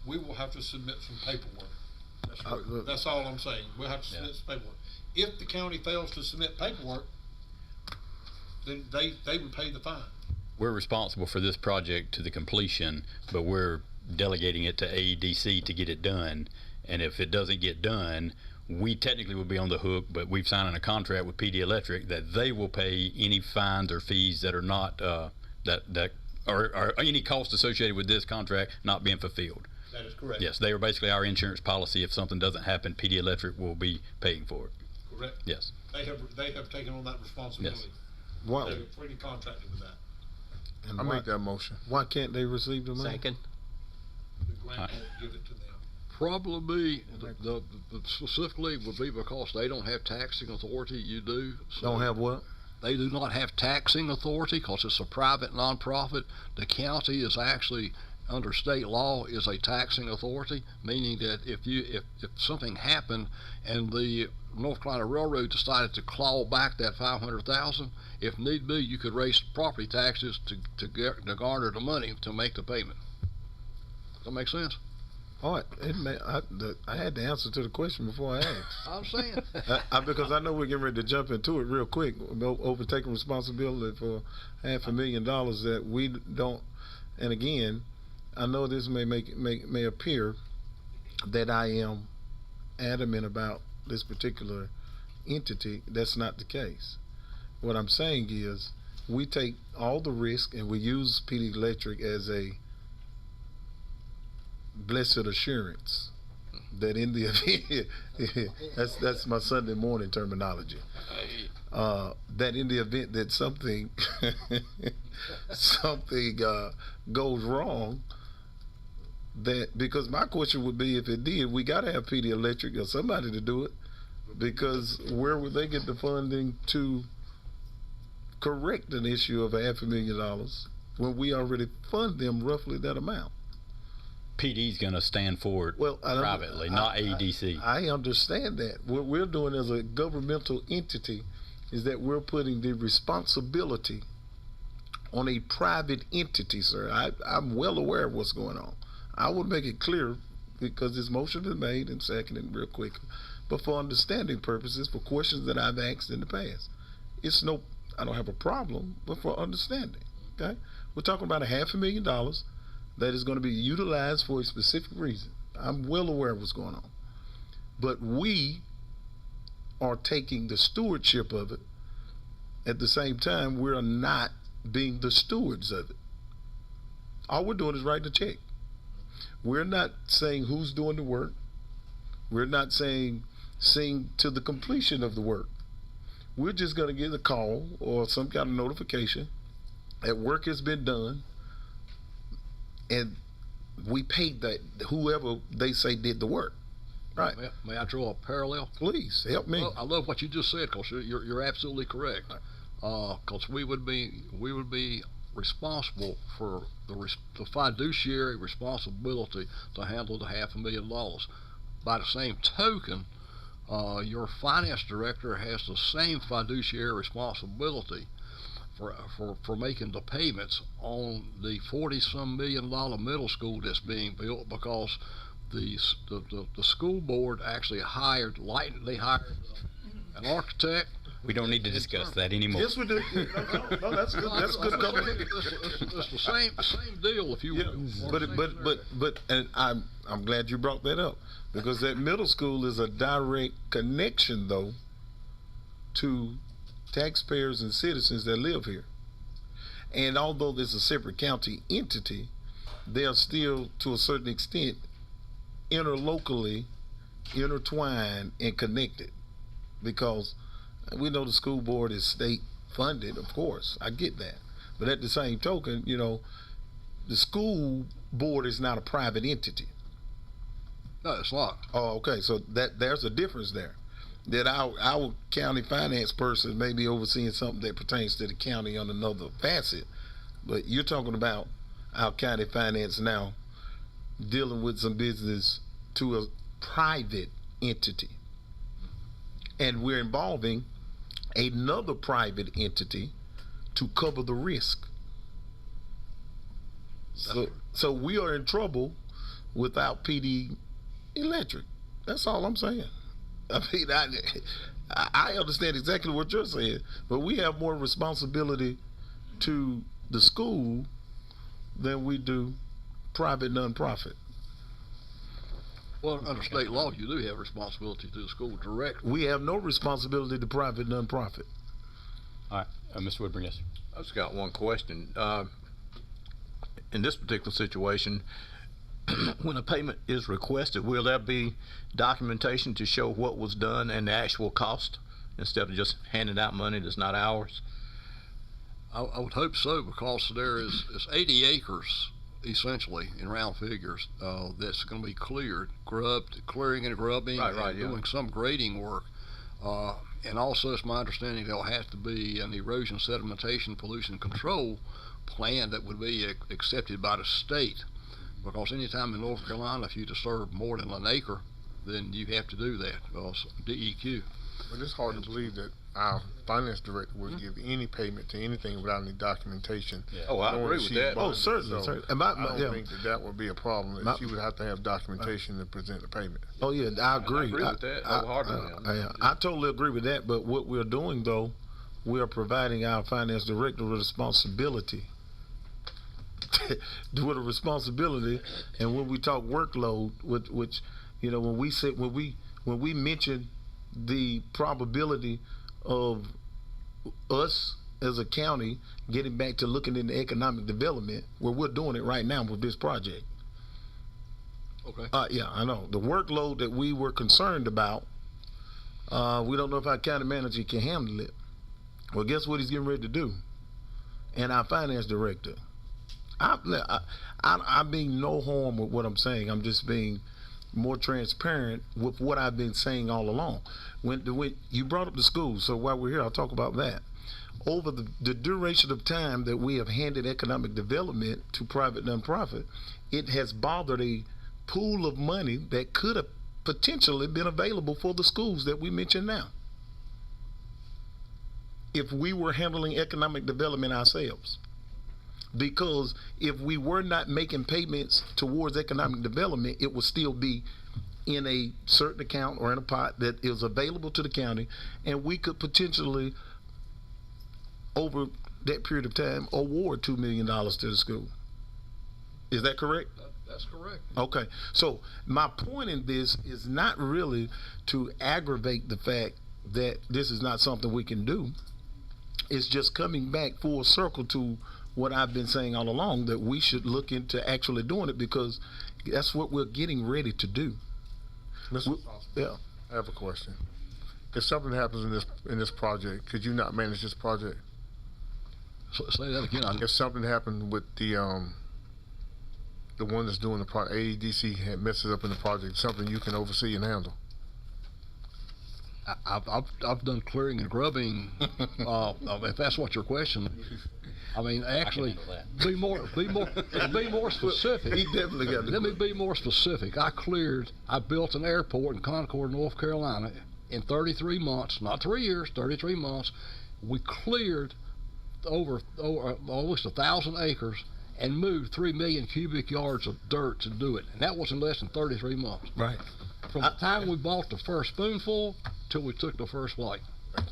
We will have to submit some paperwork. That's all I'm saying. We'll have to submit some paperwork. If the county fails to submit paperwork, then they would pay the fine. We're responsible for this project to the completion, but we're delegating it to AEDC to get it done. And if it doesn't get done, we technically will be on the hook, but we've signed a contract with PD Electric that they will pay any fines or fees that are not or any costs associated with this contract not being fulfilled. That is correct. Yes, they are basically our insurance policy. If something doesn't happen, PD Electric will be paying for it. Correct. Yes. They have taken on that responsibility. Yes. Wow. They have freely contracted with that. I make that motion. Why can't they receive the money? Second. The grant won't give it to them. Probably the specifically would be because they don't have taxing authority. You do. So Don't have what? they do not have taxing authority because it's a private nonprofit. The county is actually, under state law, is a taxing authority, meaning that if something happened and the North Carolina Railroad decided to claw back that $500,000, if need be, you could raise property taxes to garner the money to make the payment. Does that make sense? All right, I had the answer to the question before I asked. I'm saying. Because I know we're getting ready to jump into it real quick, overtaking responsibility for $500,000 that we don't. And again, I know this may appear that I am adamant about this particular entity. That's not the case. What I'm saying is we take all the risk and we use PD Electric as a blessed assurance that in the event that's my Sunday morning terminology, that in the event that something goes wrong, that, because my question would be, if it did, we got to have PD Electric or somebody to do it, because where would they get the funding to correct an issue of $500,000 when we already fund them roughly that amount? PD's going to stand for it privately, not AEDC. I understand that. What we're doing as a governmental entity is that we're putting the responsibility on a private entity, sir. I'm well aware of what's going on. I would make it clear, because this motion is made and seconded real quick, but for understanding purposes, for questions that I've asked in the past, I don't have a problem, but for understanding, okay? We're talking about $500,000 that is going to be utilized for a specific reason. I'm well aware of what's going on. But we are taking the stewardship of it. At the same time, we're not being the stewards of it. All we're doing is writing a check. We're not saying who's doing the work. We're not saying seeing to the completion of the work. We're just going to get a call or some kind of notification that work has been done, and we paid that whoever they say did the work. Right. May I draw a parallel? Please help me. Well, I love what you just said, because you're absolutely correct. Because we would be responsible for the fiduciary responsibility to handle the $500,000. By the same token, your finance director has the same fiduciary responsibility for making the payments on the $40-some million middle school that's being built, because the school board actually hired an architect. We don't need to discuss that anymore. Yes, we do. No, that's good. That's good coverage. It's the same deal, if you will. But and I'm glad you brought that up, because that middle school is a direct connection, though, to taxpayers and citizens that live here. And although there's a separate county entity, they are still, to a certain extent, interlocally intertwined and connected, because we know the school board is state funded, of course. I get that. But at the same token, the school board is not a private entity. No, it's not. Oh, okay. So there's a difference there. That our county finance person may be overseeing something that pertains to the county on another facet. But you're talking about our county finance now dealing with some business to a private entity. And we're involving another private entity to cover the risk. So we are in trouble without PD Electric. That's all I'm saying. I mean, I understand exactly what you're saying, but we have more responsibility to the school than we do private nonprofit. Well, under state law, you do have responsibility to the school directly. We have no responsibility to private nonprofit. All right, Mr. Woodburn, yes. I just got one question. In this particular situation, when a payment is requested, will there be documentation to show what was done and the actual cost, instead of just handing out money that's not ours? I would hope so, because it's 80 acres essentially, in round figures, that's going to be cleared, clearing and grubbing, and doing some grading work. And also, it's my understanding there'll have to be an erosion, sedimentation, pollution control plan that would be accepted by the state. Because anytime in North Carolina, if you disturb more than an acre, then you have to do that, DEQ. But it's hard to believe that our finance director would give any payment to anything without any documentation. Yeah. Oh, I agree with that. Oh, certainly. So And I don't think that would be a problem. That she would have to have documentation to present the payment. Oh yeah, I agree. I agree with that wholeheartedly. I totally agree with that. But what we're doing though, we are providing our finance director with responsibility. With a responsibility, and when we talk workload, which you know, when we mention the probability of us as a county getting back to looking into economic development, where we're doing it right now with this project. Okay. Yeah, I know. The workload that we were concerned about, we don't know if our county manager can handle it. Well, guess what he's getting ready to do? And our finance director. I mean no harm with what I'm saying. I'm just being more transparent with what I've been saying all along. When you brought up the schools, so while we're here, I'll talk about that. Over the duration of time that we have handed economic development to private nonprofit, it has bothered a pool of money that could have potentially been available for the schools that we mentioned now. If we were handling economic development ourselves. Because if we were not making payments towards economic development, it would still be in a certain account or in a pot that is available to the county, and we could potentially, over that period of time, award $2 million to the school. Is that correct? That's correct. Okay. So my point in this is not really to aggravate the fact that this is not something we can do. It's just coming back full circle to what I've been saying all along, that we should look into actually doing it, because that's what we're getting ready to do. Yeah. I have a question. If something happens in this project, could you not manage this project? So, say that again. If something happened with the one that's doing the project, AEDC messes up in the project, something you can oversee and handle? I've done clearing and grubbing. If that's what your question. I mean, actually, be more specific. He definitely got. Let me be more specific. I built an airport in Concord, North Carolina, in 33 months, not 3 years, 33 months. We cleared over almost 1,000 acres and moved 3 million cubic yards of dirt to do it, and that was in less than 33 months. Right. From the time we bought the first spoonful till we took the first flight.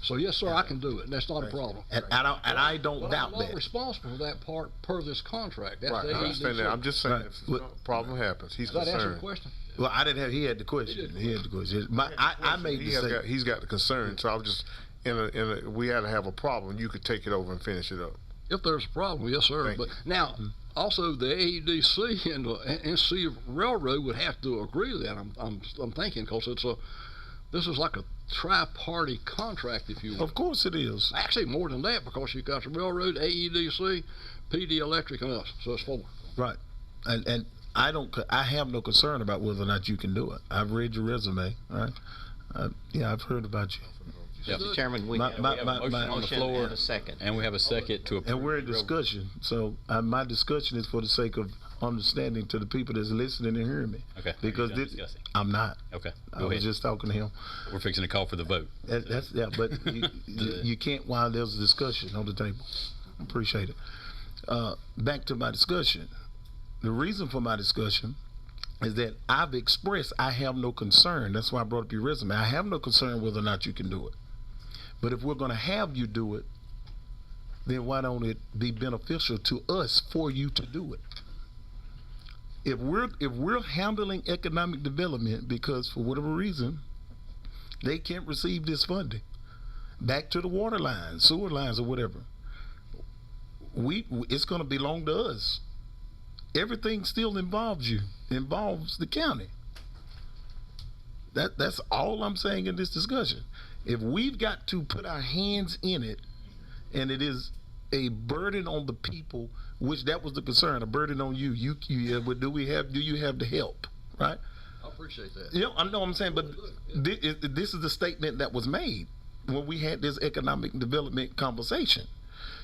So yes, sir, I can do it, and that's not a problem. And I don't doubt I'm not responsible for that part per this contract. That's right. I understand that. I'm just saying, if a problem happens, he's concerned. Does that answer the question? Well, I didn't have. He had the question. He had the question. I made the statement. He's got the concern. So I'm just we had to have a problem. You could take it over and finish it up. If there's a problem, yes, sir. But now, also the AEDC and the NC Railroad would have to agree to that. I'm thinking, because this is like a tri-party contract, if you will. Of course it is. Actually, more than that, because you've got the railroad, AEDC, PD Electric, and us. So it's 4. Right. And I have no concern about whether or not you can do it. I've read your resume. Right. Yeah, I've heard about you. Mr. Chairman, we have a motion on the floor and a second. And we have a second to approve. And we're in discussion. So my discussion is for the sake of understanding to the people that's listening and hearing me. Okay. Because I'm not. Okay. I was just talking to him. We're fixing to call for the vote. But you can't while there's a discussion on the table. Appreciate it. Back to my discussion. The reason for my discussion is that I've expressed I have no concern. That's why I brought up your resume. I have no concern whether or not you can do it. But if we're going to have you do it, then why don't it be beneficial to us for you to do it? If we're handling economic development because for whatever reason they can't receive this funding, back to the water lines, sewer lines, or whatever, it's going to belong to us. Everything still involves the county. That's all I'm saying in this discussion. If we've got to put our hands in it, and it is a burden on the people, which that was the concern, a burden on you. But do you have the help, right? I appreciate that. You know, I know what I'm saying, but this is the statement that was made when we had this economic development conversation.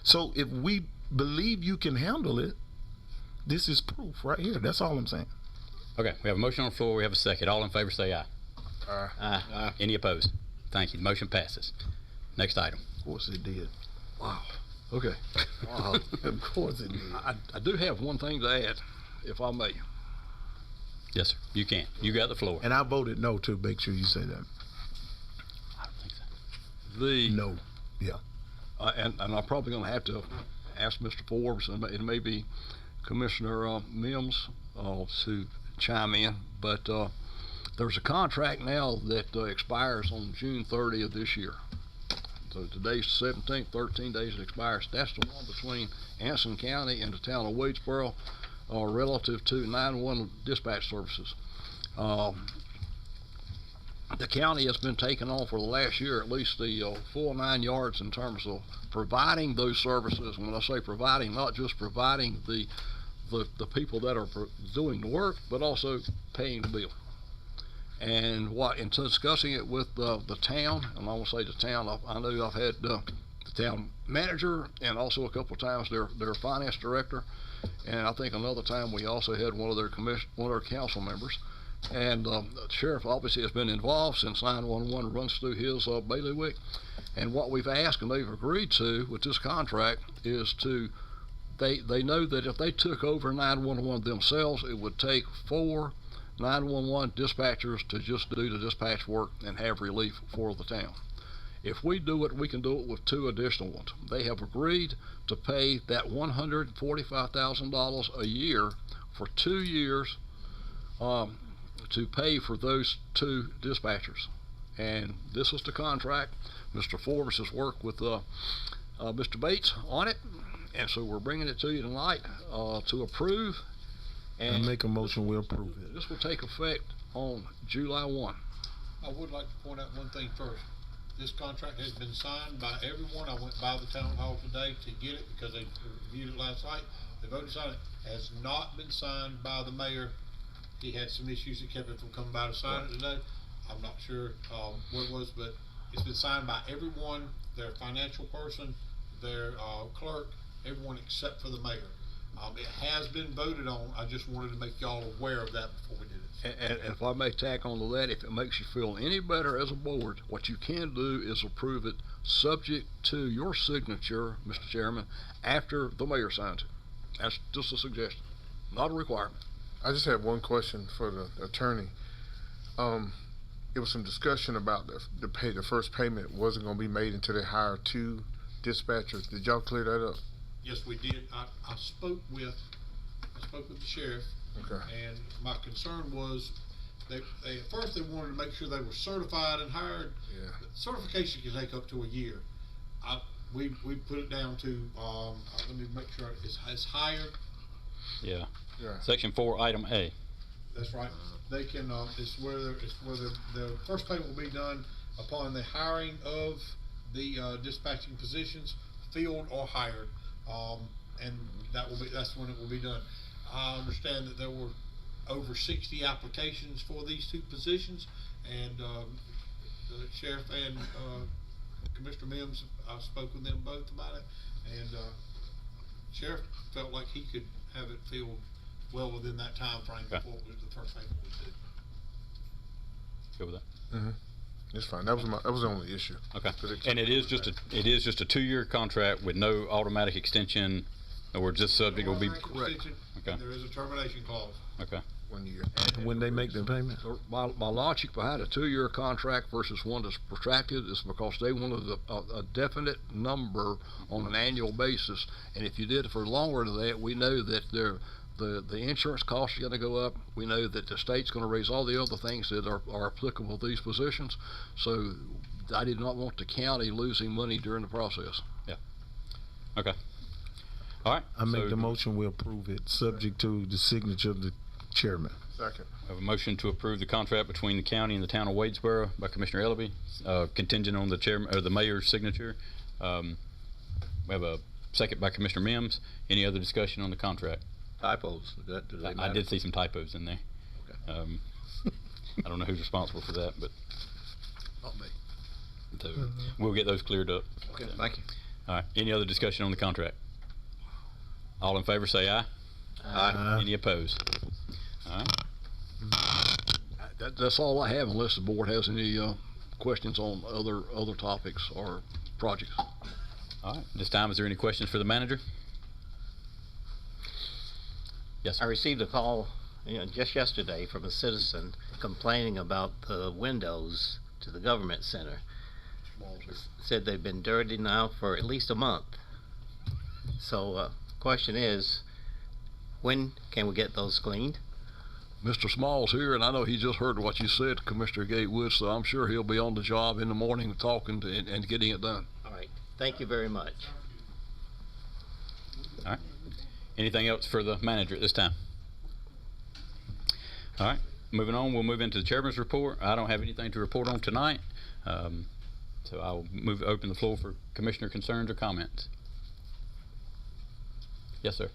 So if we believe you can handle it, this is proof right here. That's all I'm saying. Okay, we have a motion on the floor. We have a second. All in favor say aye. Aye. Aye. Any opposed? Thank you. The motion passes. Next item. Of course it did. Wow. Okay. Of course it did. I do have one thing to add, if I may. Yes, sir. You can. You got the floor. And I voted no to make sure you say that. I don't think so. No. Yeah. And I'm probably going to have to ask Mr. Forbes and maybe Commissioner Mims to chime in, but there's a contract now that expires on June 30th of this year. So today's 17th, 13 days it expires. That's the one between Anson County and the town of Wadesboro relative to 911 dispatch services. The county has been taking on for the last year at least the full 9 yards in terms of providing those services. And when I say providing, not just providing the people that are doing the work, but also paying the bill. And in discussing it with the town, and I want to say the town, I know I've had the town manager and also a couple of times their finance director, and I think another time we also had one of their council members. And the sheriff obviously has been involved since 911 runs through his bailiwick. And what we've asked and they've agreed to with this contract is they know that if they took over 911 themselves, it would take 4 911 dispatchers to just do the dispatch work and have relief for the town. If we do it, we can do it with 2 additional ones. They have agreed to pay that $145,000 a year for 2 years to pay for those 2 dispatchers. And this is the contract. Mr. Forbes has worked with Mr. Bates on it, and so we're bringing it to you tonight to approve. And I make a motion we approve it. This will take effect on July 1. I would like to point out one thing first. This contract has been signed by everyone. I went by the town hall today to get it because they reviewed it last night. They voted to sign it. Has not been signed by the mayor. He had some issues that kept him from coming by to sign it today. I'm not sure what it was, but it's been signed by everyone, their financial person, their clerk, everyone except for the mayor. It has been voted on. I just wanted to make y'all aware of that before we did it. And if I may tack on to that, if it makes you feel any better as a board, what you can do is approve it subject to your signature, Mr. Chairman, after the mayor signs it. That's just a suggestion, not a requirement. I just have one question for the attorney. There was some discussion about the first payment wasn't going to be made until they hired 2 dispatchers. Did y'all clear that up? Yes, we did. I spoke with the sheriff. Okay. And my concern was they at first they wanted to make sure they were certified and hired. Yeah. Certification can take up to a year. We put it down to let me make sure it's hired. Yeah. Yeah. Section 4, item A. That's right. They can it's where the first payment will be done upon the hiring of the dispatching positions, field or hired. And that's when it will be done. I understand that there were over 60 applications for these 2 positions, and the sheriff and Commissioner Mims, I spoke with them both about it, and sheriff felt like he could have it filled well within that time frame before it was the first payment was due. Good with that? Mm-hmm. It's fine. That was the only issue. Okay. And it is just a 2-year contract with no automatic extension, or just subject will be correct. Okay. There is a termination clause. Okay. 1 year. And when they make the payment? My logic behind a 2-year contract versus one that's protracted is because they wanted a definite number on an annual basis, and if you did it for longer than that, we know that the insurance costs are going to go up. We know that the state's going to raise all the other things that are applicable to these positions. So I did not want the county losing money during the process. Yeah. Okay. All right. I make the motion we approve it, subject to the signature of the chairman. Second. I have a motion to approve the contract between the county and the town of Wadesboro by Commissioner Ellaby, contingent on the chairman or the mayor's signature. We have a second by Commissioner Mims. Any other discussion on the contract? Typos, do they I matter? did see some typos in there. Okay. I don't know who's responsible for that, but Not me. so we'll get those cleared up. Okay, So, thank you. all right. Any other discussion on the contract? All in favor say aye. Aye. Any opposed? All right. That's all I have unless the board has any questions on other topics or projects. All right. This time, is there any questions for the manager? Yes, I sir. received a call, just yesterday from a citizen complaining about the windows to the government center. Said they've been dirty now for at least a month. So, question is, when can we get those cleaned? Mr. Small's here, and I know he just heard what you said, Commissioner Gatewood, so I'm sure he'll be on the job in the morning talking and getting it done. All right. Thank you very much. All right. Anything else for the manager at this time? All right. Moving on, we'll move into the chairman's report. I don't have anything to report on tonight, so I'll open the floor for commissioner concerns or comments. Yes, sir.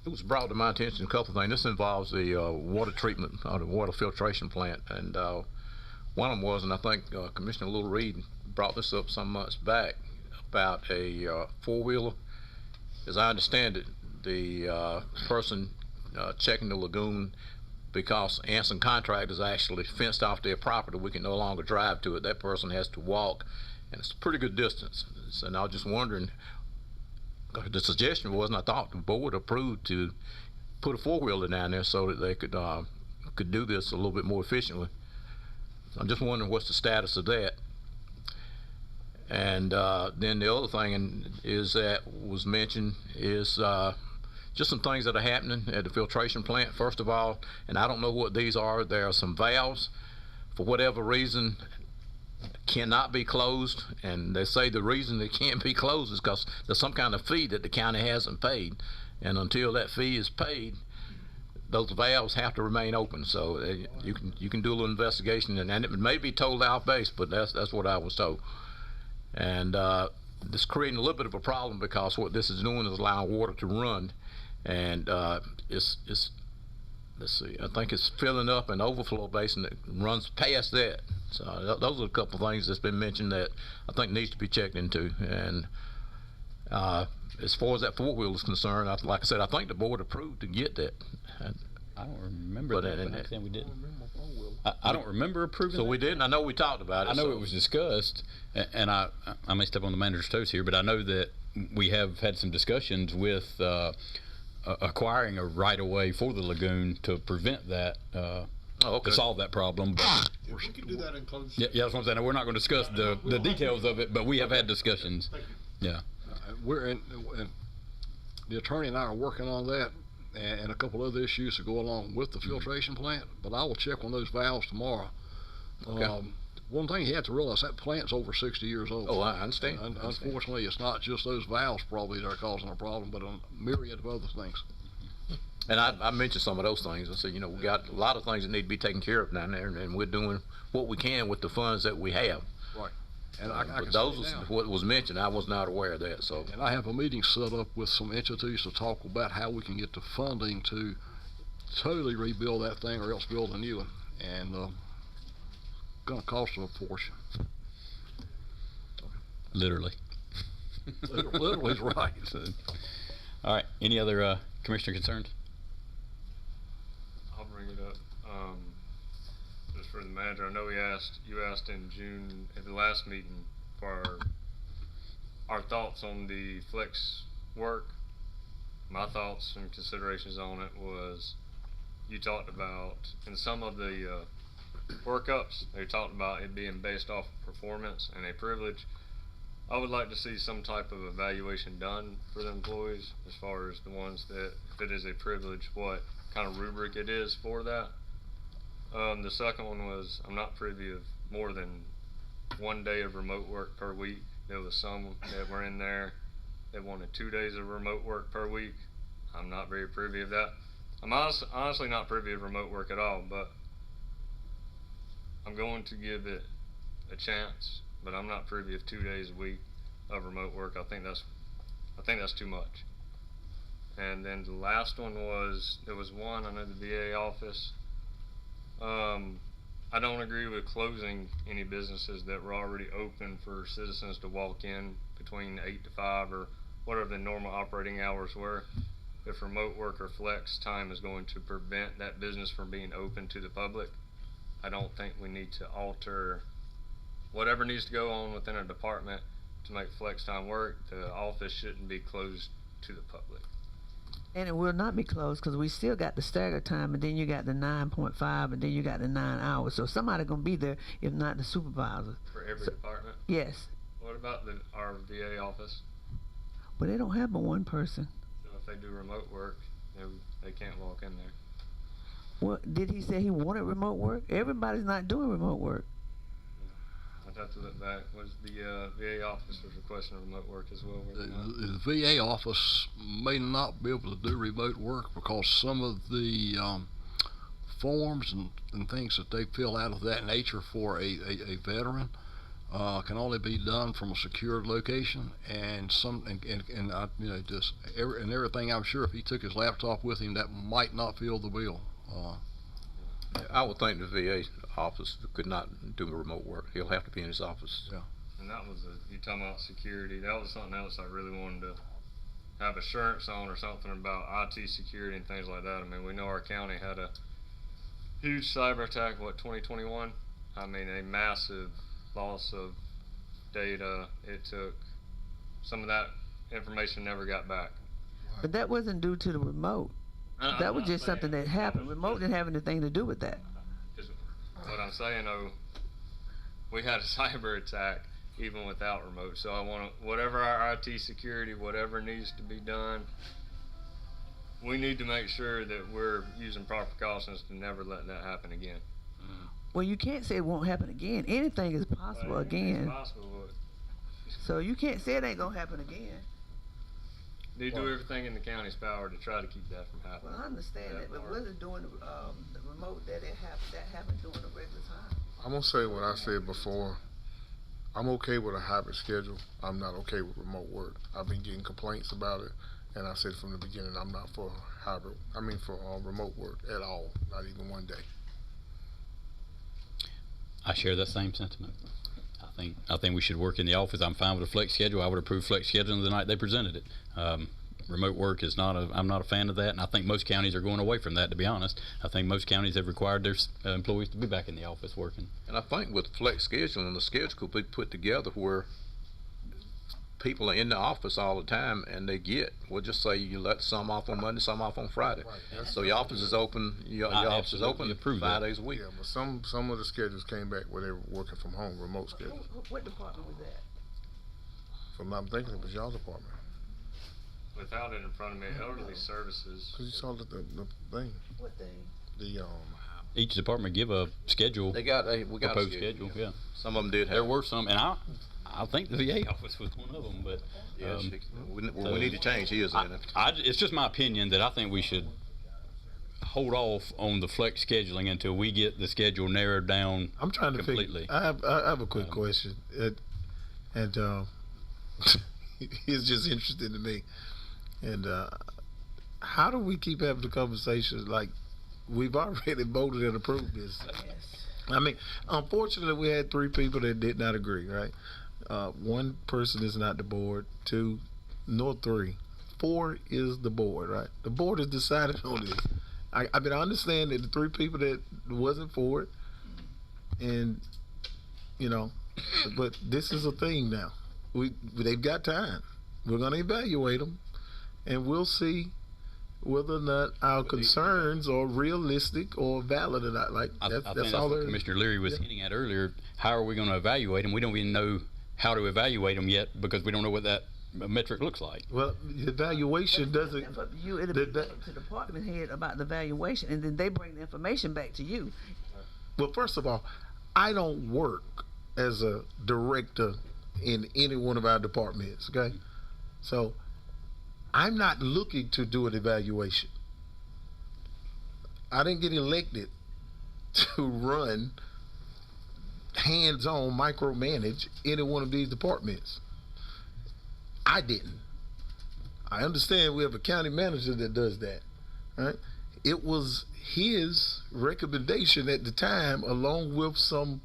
It was brought to my attention a couple of things. This involves the water treatment, or the water filtration plant, and one of them was, and I think Commissioner Little Reed brought this up some months back about a four-wheeler. As I understand it, the person checking the lagoon, because Anson Contractors actually fenced off their property, we can no longer drive to it. That person has to walk, and it's a pretty good distance. And I was just wondering, the suggestion was, and I thought the board approved to put a four-wheeler down there so that they could do this a little bit more efficiently. I'm just wondering what's the status of that. And then the other thing is that was mentioned is just some things that are happening at the filtration plant. First of all, and I don't know what these are, there are some valves, for whatever reason, cannot be closed, and they say the reason they can't be closed is because there's some kind of fee that the county hasn't paid, and until that fee is paid, those valves have to remain open. So you can do a little investigation, and it may be totally off base, but that's what I was told. And this is creating a little bit of a problem, because what this is doing is allowing water to run, and it's let's see, I think it's filling up an overflow basin that runs past that. So those are a couple of things that's been mentioned that I think needs to be checked into. And as far as that four-wheel is concerned, like I said, I think the board approved to get that. I don't remember that, but I understand we didn't. I don't remember approving So that. we didn't. I know we talked about it. I know it was discussed, and I may step on the manager's toes here, but I know that we have had some discussions with acquiring a right-of-way for the lagoon to prevent that, to solve that problem. But We can do that in closed. yeah, that's what I'm saying. We're not going to discuss the details of it, but we have had discussions. Yeah. We're in, the attorney and I are working on that, and a couple other issues to go along with the filtration plant, but I will check on those valves tomorrow. Okay. One thing you have to realize, that plant's over 60 years old. Oh, I understand. Unfortunately, it's not just those valves probably that are causing a problem, but a myriad of other things. And I mentioned some of those things. I said, we got a lot of things that need to be taken care of down there, and we're doing what we can with the funds that we have. Right. And I But can those say was now, what was mentioned. I was not aware of that. So and I have a meeting set up with some entities to talk about how we can get the funding to totally rebuild that thing, or else build a new one. And gonna cost them a portion. Literally. Literally is right. So, all right. Any other commissioner concerns? I'll bring it up. Just for the manager, I know you asked in June at the last meeting for our thoughts on the flex work. My thoughts and considerations on it was, you talked about in some of the workups, they talked about it being based off performance and a privilege. I would like to see some type of evaluation done for the employees, as far as the ones that, if it is a privilege, what kind of rubric it is for that. The second one was, I'm not privy of more than 1 day of remote work per week. There was some that were in there that wanted 2 days of remote work per week. I'm not very privy of that. I'm honestly not privy of remote work at all, but I'm going to give it a chance. But I'm not privy of 2 days a week. of remote work. I think that's too much. And then the last one was, there was one, I know the VA office. I don't agree with closing any businesses that were already open for citizens to walk in between 8 to 5 or whatever the normal operating hours were. If remote work or flex time is going to prevent that business from being open to the public, I don't think we need to alter whatever needs to go on within a department to make flex time work. The office shouldn't be closed to the public. And it will not be closed because we still got the stagger time, and then you got the 9.5, and then you got the 9 hours. So somebody gonna be there, if not the supervisor. For every department? Yes. What about our VA office? But they don't have but one person. So if they do remote work, they can't walk in there. Well, did he say he wanted remote work? Everybody's not doing remote work. I'd have to look back. Was the VA office was requesting remote work as well? The VA office may not be able to do remote work because some of the forms and things that they fill out of that nature for a veteran can only be done from a secured location, and everything. I'm sure if he took his laptop with him, that might not fill the bill. I would think the VA office could not do remote work. He'll have to be in his office. Yeah. And that was you talking about security. That was something else I really wanted to have assurance on, or something about IT security and things like that. I mean, we know our county had a huge cyber attack, 2021? I mean, a massive loss of data. It took some of that information never got back. But that wasn't due to the remote. That was just something that happened. Remote didn't have anything to do with that. What I'm saying, though, we had a cyber attack even without remote. So I want to, whatever our IT security, whatever needs to be done, we need to make sure that we're using proper precautions to never let that happen again. Well, you can't say it won't happen again. Anything is possible again. It's possible, but so you can't say it ain't gonna happen again. they do everything in the county's power to try to keep that from happening. Well, I understand that, but wasn't doing the remote that happened during the regular time. I'm gonna say what I said before. I'm okay with a hybrid schedule. I'm not okay with remote work. I've been getting complaints about it, and I said from the beginning I'm not for hybrid. I mean for remote work at all, not even one day. I share that same sentiment. I think we should work in the office. I'm fine with a flex schedule. I would approve flex scheduling the night they presented it. Remote work is I'm not a fan of that, and I think most counties are going away from that, to be honest. I think most counties have required their employees to be back in the office working. And I think with flex scheduling, the schedule could be put together where people are in the office all the time, and we'll just say you let some off on Monday, some off on Friday. Right. So your office is open, your office is open 5 days a week. Yeah, but some of the schedules came back where they were working from home, remote schedules. What department was that? If I'm not thinking, it was y'all department. Without it in front of me, elderly services. Cause you saw the thing. What thing? Each department give a schedule. We got a schedule. Yeah. Some of them did have. There were some, and I think the VA office was one of them, but we need to change his. It's just my opinion that I think we should hold off on the flex scheduling until we get the schedule narrowed down. I'm trying to completely. I have a quick question, and it's just interesting to me. And how do we keep having the conversations like we've already voted and approved this? I mean, unfortunately, we had 3 people that did not agree, right? 1 person is not the board, 2, nor 3. 4 is the board, right? The board has decided on this. I mean, I understand that the 3 people that wasn't for it, and, but this is a thing now. They've got time. We're going to evaluate them, and we'll see whether or not our concerns are realistic or valid or not. Like I think that's all. What Commissioner Leary was hinting at earlier. How are we going to evaluate them? We don't even know how to evaluate them yet because we don't know what that metric looks like. Well, the evaluation doesn't. It'll be up to the department head about the evaluation, and then they bring the information back to you. Well, first of all, I don't work as a director in any one of our departments. Okay, so I'm not looking to do an evaluation. I didn't get elected to run hands-on micromanage any one of these departments. I didn't. I understand we have a county manager that does that, right? It was his recommendation at the time, along with some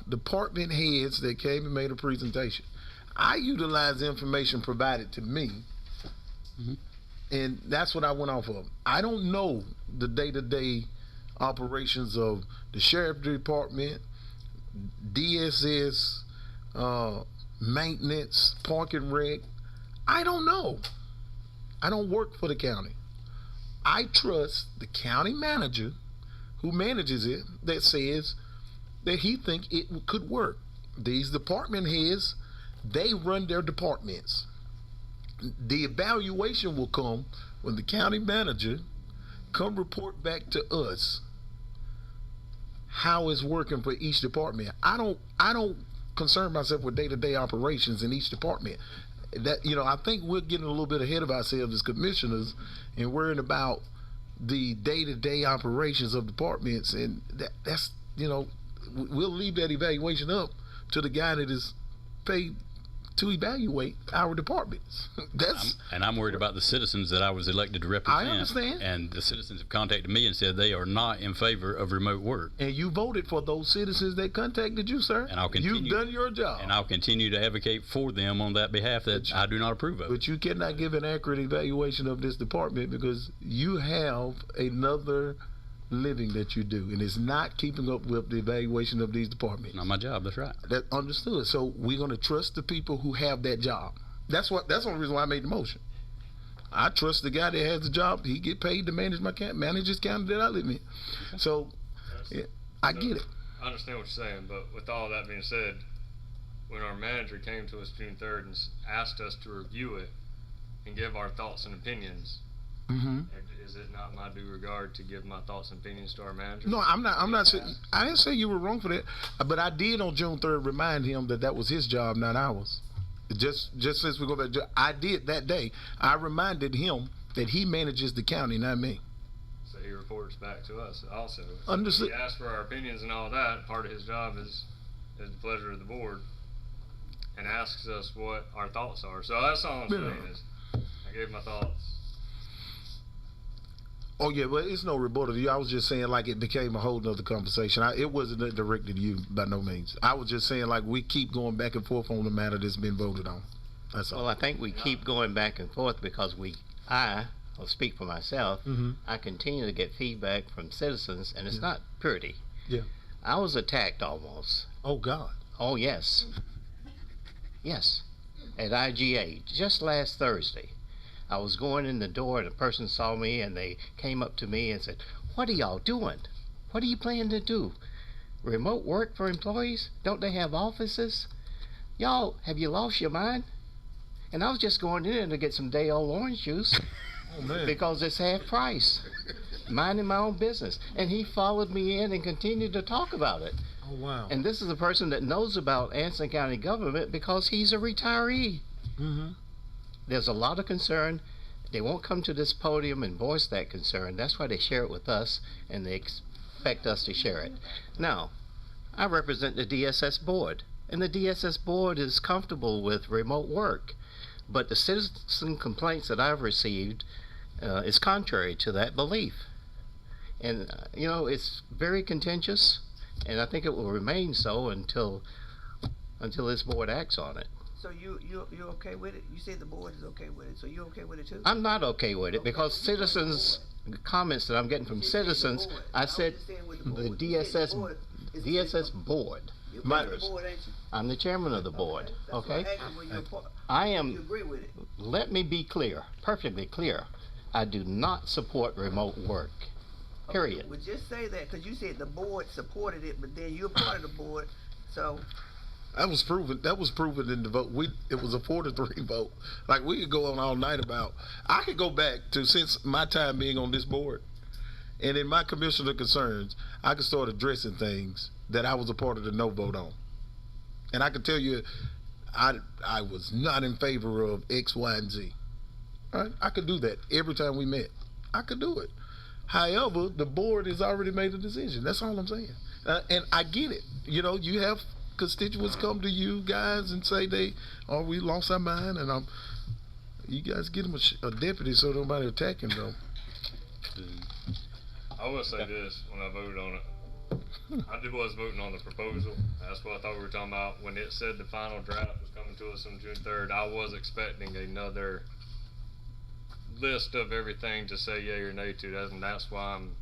department heads that came and made a presentation. I utilized the information provided to me, and that's what I went off of. I don't know the day-to-day operations of the sheriff department, DSS, maintenance, park and rec. I don't know. I don't work for the county. I trust the county manager who manages it that says that he think it could work. These department heads, they run their departments. The evaluation will come when the county manager come report back to us how it's working for each department. I don't concern myself with day-to-day operations in each department. That, you know, I think we're getting a little bit ahead of ourselves as commissioners and worrying about the day-to-day operations of departments, and that's, you know, we'll leave that evaluation up to the guy that is paid to evaluate our departments. I'm worried about the citizens that I was elected to represent. I understand. And the citizens have contacted me and said they are not in favor of remote work. And you voted for those citizens that contacted you, sir. And I'll continue. You've done your job. And I'll continue to advocate for them on that behalf that I do not approve of. But you cannot give an accurate evaluation of this department because you have another living that you do, and it's not keeping up with the evaluation of these departments. Not my job. That's right. That understood. So we're going to trust the people who have that job. That's the only reason why I made the motion. I trust the guy that has the job. He get paid to manage his county that I live in. So yeah, I get it. I understand what you're saying, but with all that being said, when our manager came to us June 3rd and asked us to review it and give our thoughts and opinions, is it not my due regard to give my thoughts and opinions to our manager? No, I'm not saying. I didn't say you were wrong for that, but I did on June 3rd remind him that was his job, not ours. Just since we go back, I did that day. I reminded him that he manages the county, not me. So he reports back to us also. So Understood. he asked for our opinions and all that. Part of his job is the pleasure of the board, and asks us what our thoughts are. So that's all I'm saying is, I gave my thoughts. Oh yeah, but it's no rebuttal to you. I was just saying like it became a whole nother conversation. It wasn't directed to you by no means. I was just saying like we keep going back and forth on the matter that's been voted on. That's all. Well, I think we keep going back and forth because I'll speak for myself. I continue to get feedback from citizens, and it's not pretty. Yeah. I was attacked almost. Oh God. Oh yes. Yes. At IGA just last Thursday. I was going in the door and a person saw me and they came up to me and said, "What are y'all doing? What are you planning to do? Remote work for employees? Don't they have offices? Y'all, have you lost your mind?" And I was just going in to get some day old orange juice because it's half price. Minding my own business. And he followed me in and continued to talk about it. Oh wow. And this is a person that knows about Anson County government because he's a retiree. There's a lot of concern. They won't come to this podium and voice that concern. That's why they share it with us, and they expect us to share it. Now, I represent the DSS board, and the DSS board is comfortable with remote work. But the citizen complaints that I've received is contrary to that belief. And, you know, it's very contentious, and I think it will remain so until this board acts on it. So you're okay with it? You said the board is okay with it, so you're okay with it too? I'm not okay with it because citizens, comments that I'm getting from citizens, I said the DSS board. I'm the chairman of the board, okay? I am, You agree with it? let me be clear, perfectly clear. I do not support remote work, period. Well, just say that, because you said the board supported it, but then you're part of the board, so. That was proven in the vote. It was a 4-3 vote. Like we could go on all night about. I could go back to since my time being on this board, and in my commissioner concerns, I could start addressing things that I was a part of the no vote on. And I could tell you, I was not in favor of X, Y, and Z. All right? I could do that every time we met. I could do it. However, the board has already made a decision. That's all I'm saying. And I get it. You know, you have constituents come to you guys and say we lost our mind, and you guys get them a deputy so nobody attack him though. I will say this, when I voted on it, I was voting on the proposal. That's what I thought we were talking about. When it said the final draft was coming to us on June 3rd, I was expecting another list of everything to say yay or nay to that, and that's why I'm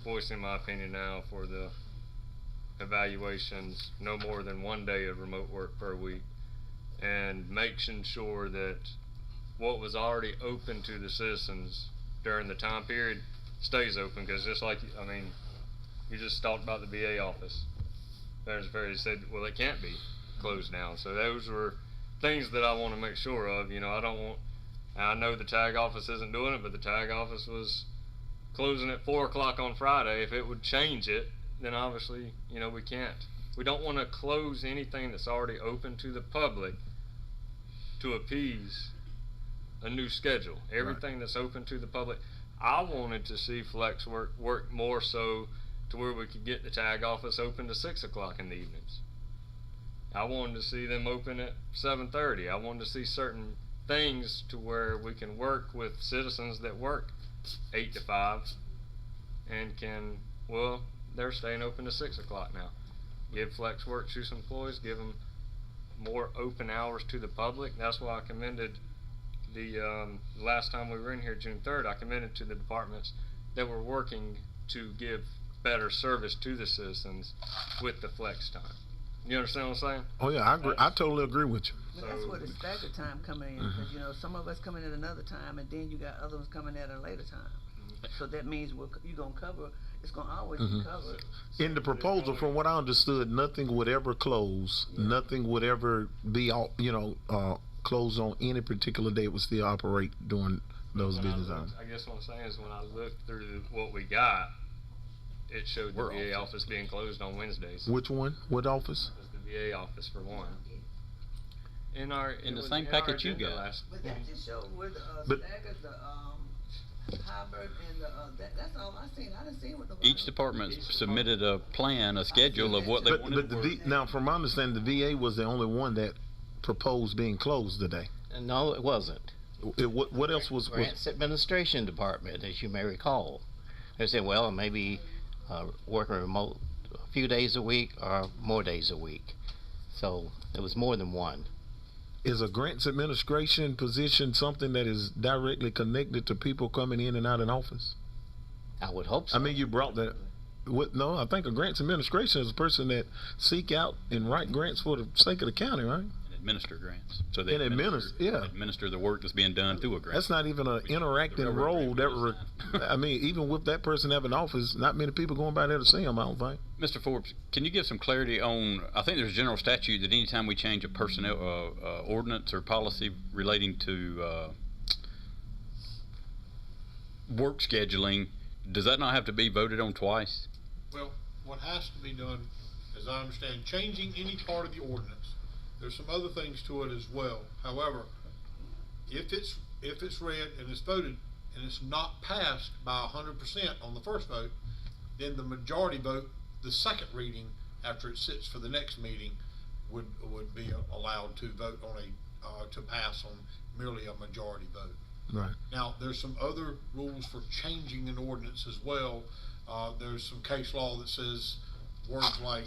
voicing my opinion now for the evaluations, no more than 1 day of remote work per week, and making sure that what was already open to the citizens during the time period stays open, because just like, I mean, you just talked about the VA office. There's very said, well, it can't be closed down. So those were things that I want to make sure of. You know, I know the tag office isn't doing it, but the tag office was closing at 4 o'clock on Friday. If it would change it, then obviously, you know, we don't want to close anything that's already open to the public to appease a new schedule. Everything that's open to the public. I wanted to see flex work more so to where we could get the tag office open to 6 o'clock in the evenings. I wanted to see them open at 7:30. I wanted to see certain things to where we can work with citizens that work 8 to 5 and they're staying open to 6 o'clock now. Give flex work to some employees, give them more open hours to the public. That's why I commended the last time we were in here, June 3rd, I commended to the departments that were working to give better service to the citizens with the flex time. You understand what I'm saying? Oh yeah, I agree. I totally agree with you. But that's where the staggered time coming in, because you know some of us coming at another time, and then you got others coming at a later time. So that means you're gonna cover. It's gonna always be covered. In the proposal, from what I understood, nothing would ever close. Yeah. Nothing would ever be closed on any particular day. It would still operate during those business hours. I guess what I'm saying is when I looked through what we got, it showed the VA office being closed on Wednesdays. Which one? What office? It was the VA office for one. In the same package you got. But that just showed where the staggered, the hybrid, and that's all I seen. I didn't see what the each department submitted a plan, a schedule of what they wanted to work. Now, from my understanding, the VA was the only one that proposed being closed today. No, it wasn't. What else was? Grants Administration Department, as you may recall. They said, well, maybe working remote a few days a week or more days a week. So it was more than one. Is a grants administration position something that is directly connected to people coming in and out in office? I would hope so. I mean, you brought that. No, I think a grants administration is a person that seek out and write grants for the sake of the county, right? And administer grants. So they administer the work that's being done through a grant. That's not even an interacting role. I mean, even with that person having office, not many people going by there to see them, I don't think. Mr. Forbes, can you give some clarity on, I think there's a general statute that anytime we change a personnel ordinance or policy relating to work scheduling, does that not have to be voted on twice? Well, what has to be done, as I understand, changing any part of the ordinance. There's some other things to it as well. However, if it's read and it's voted and it's not passed by 100% on the first vote, then the majority vote, the second reading after it sits for the next meeting, would be allowed to vote on to pass on merely a majority vote. Right. Now, there's some other rules for changing an ordinance as well. There's some case law that says words like,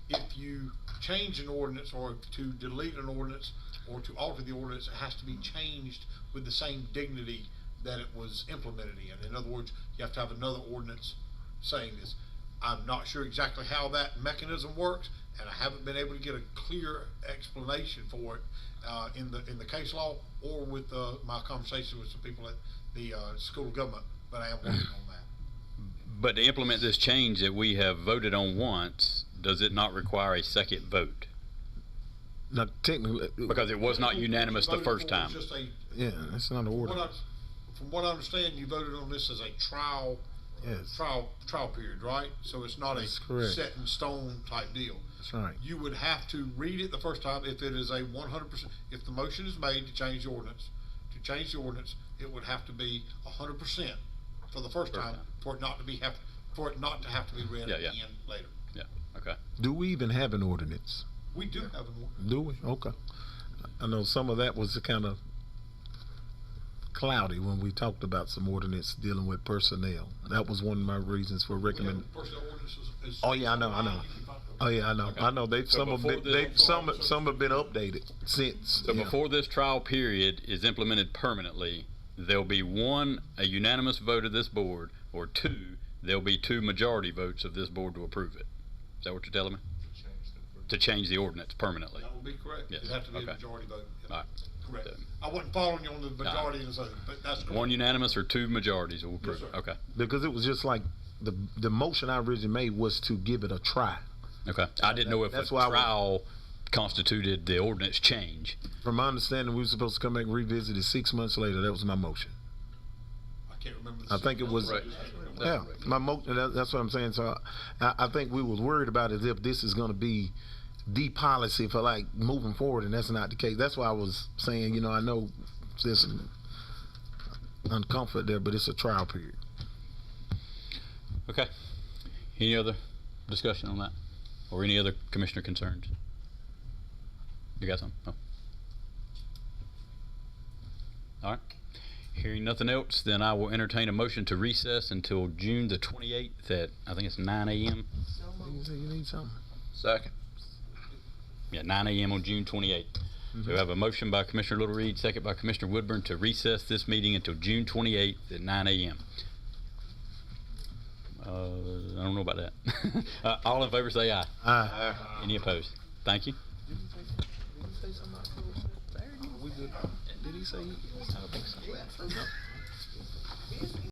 if you change an ordinance or to delete an ordinance or to alter the ordinance, it has to be changed with the same dignity that it was implemented in. In other words, you have to have another ordinance saying this. I'm not sure exactly how that mechanism works, and I haven't been able to get a clear explanation for it in the case law or with my conversation with some people at the School of Government, but I am working on that. But to implement this change that we have voted on once, does it not require a second vote? Not technically, because it was not unanimous the first time. Yeah, that's not an order. From what I understand, you voted on this as a trial. Yes. Trial period, right? So it's not set in stone type deal. That's right. You would have to read it the first time if it is a 100%. If the motion is made to change the ordinance, it would have to be 100% for the first time for it not to have to be read again later. Yeah. Okay. Do we even have an ordinance? We do have an ordinance. Do we? Okay. I know some of that was kind of cloudy when we talked about some ordinance dealing with personnel. That was one of my reasons for recommending. Personnel ordinance is Oh yeah, I know. Oh yeah, I know. Okay. I know. They've So some have before been this- some have been updated since. So yeah. before this trial period is implemented permanently, there'll be one, a unanimous vote of this board, or two, there'll be two majority votes of this board to approve it. Is that what you're telling me? To change the ordinance permanently? That would be correct. Yes. It'd have to be Okay. a majority vote. All right. Correct. I wasn't following you on the majority and the other, but that's correct. One unanimous or two majorities will approve Yes, it? sir. Okay. Because it was just like the motion I originally made was to give it a try. Okay. I didn't know if a That's why I was- trial constituted the ordinance change. From my understanding, we were supposed to come back and revisit it 6 months later. That was my motion. I can't remember. I think it was. Right. Yeah, my motion. That's what I'm saying. So I think we was worried about is if this is going to be the policy for like moving forward, and that's not the case. That's why I was saying, you know, I know there's some uncomfort there, but it's a trial period. Okay. Any other discussion on that? Or any other commissioner concerns? You got some? Oh. All right. Hearing nothing else, then I will entertain a motion to recess until June the 28th at, I think it's 9 a.m. You need something. Second. Yeah, 9 a.m. on June 28th. So we have a motion by Commissioner Little Reed, second by Commissioner Woodburn to recess this meeting until June 28th at 9 a.m. I don't know about that. All in favor say aye. Aye. Any opposed? Thank you. Did he say something about we good? Did he say? I don't think so.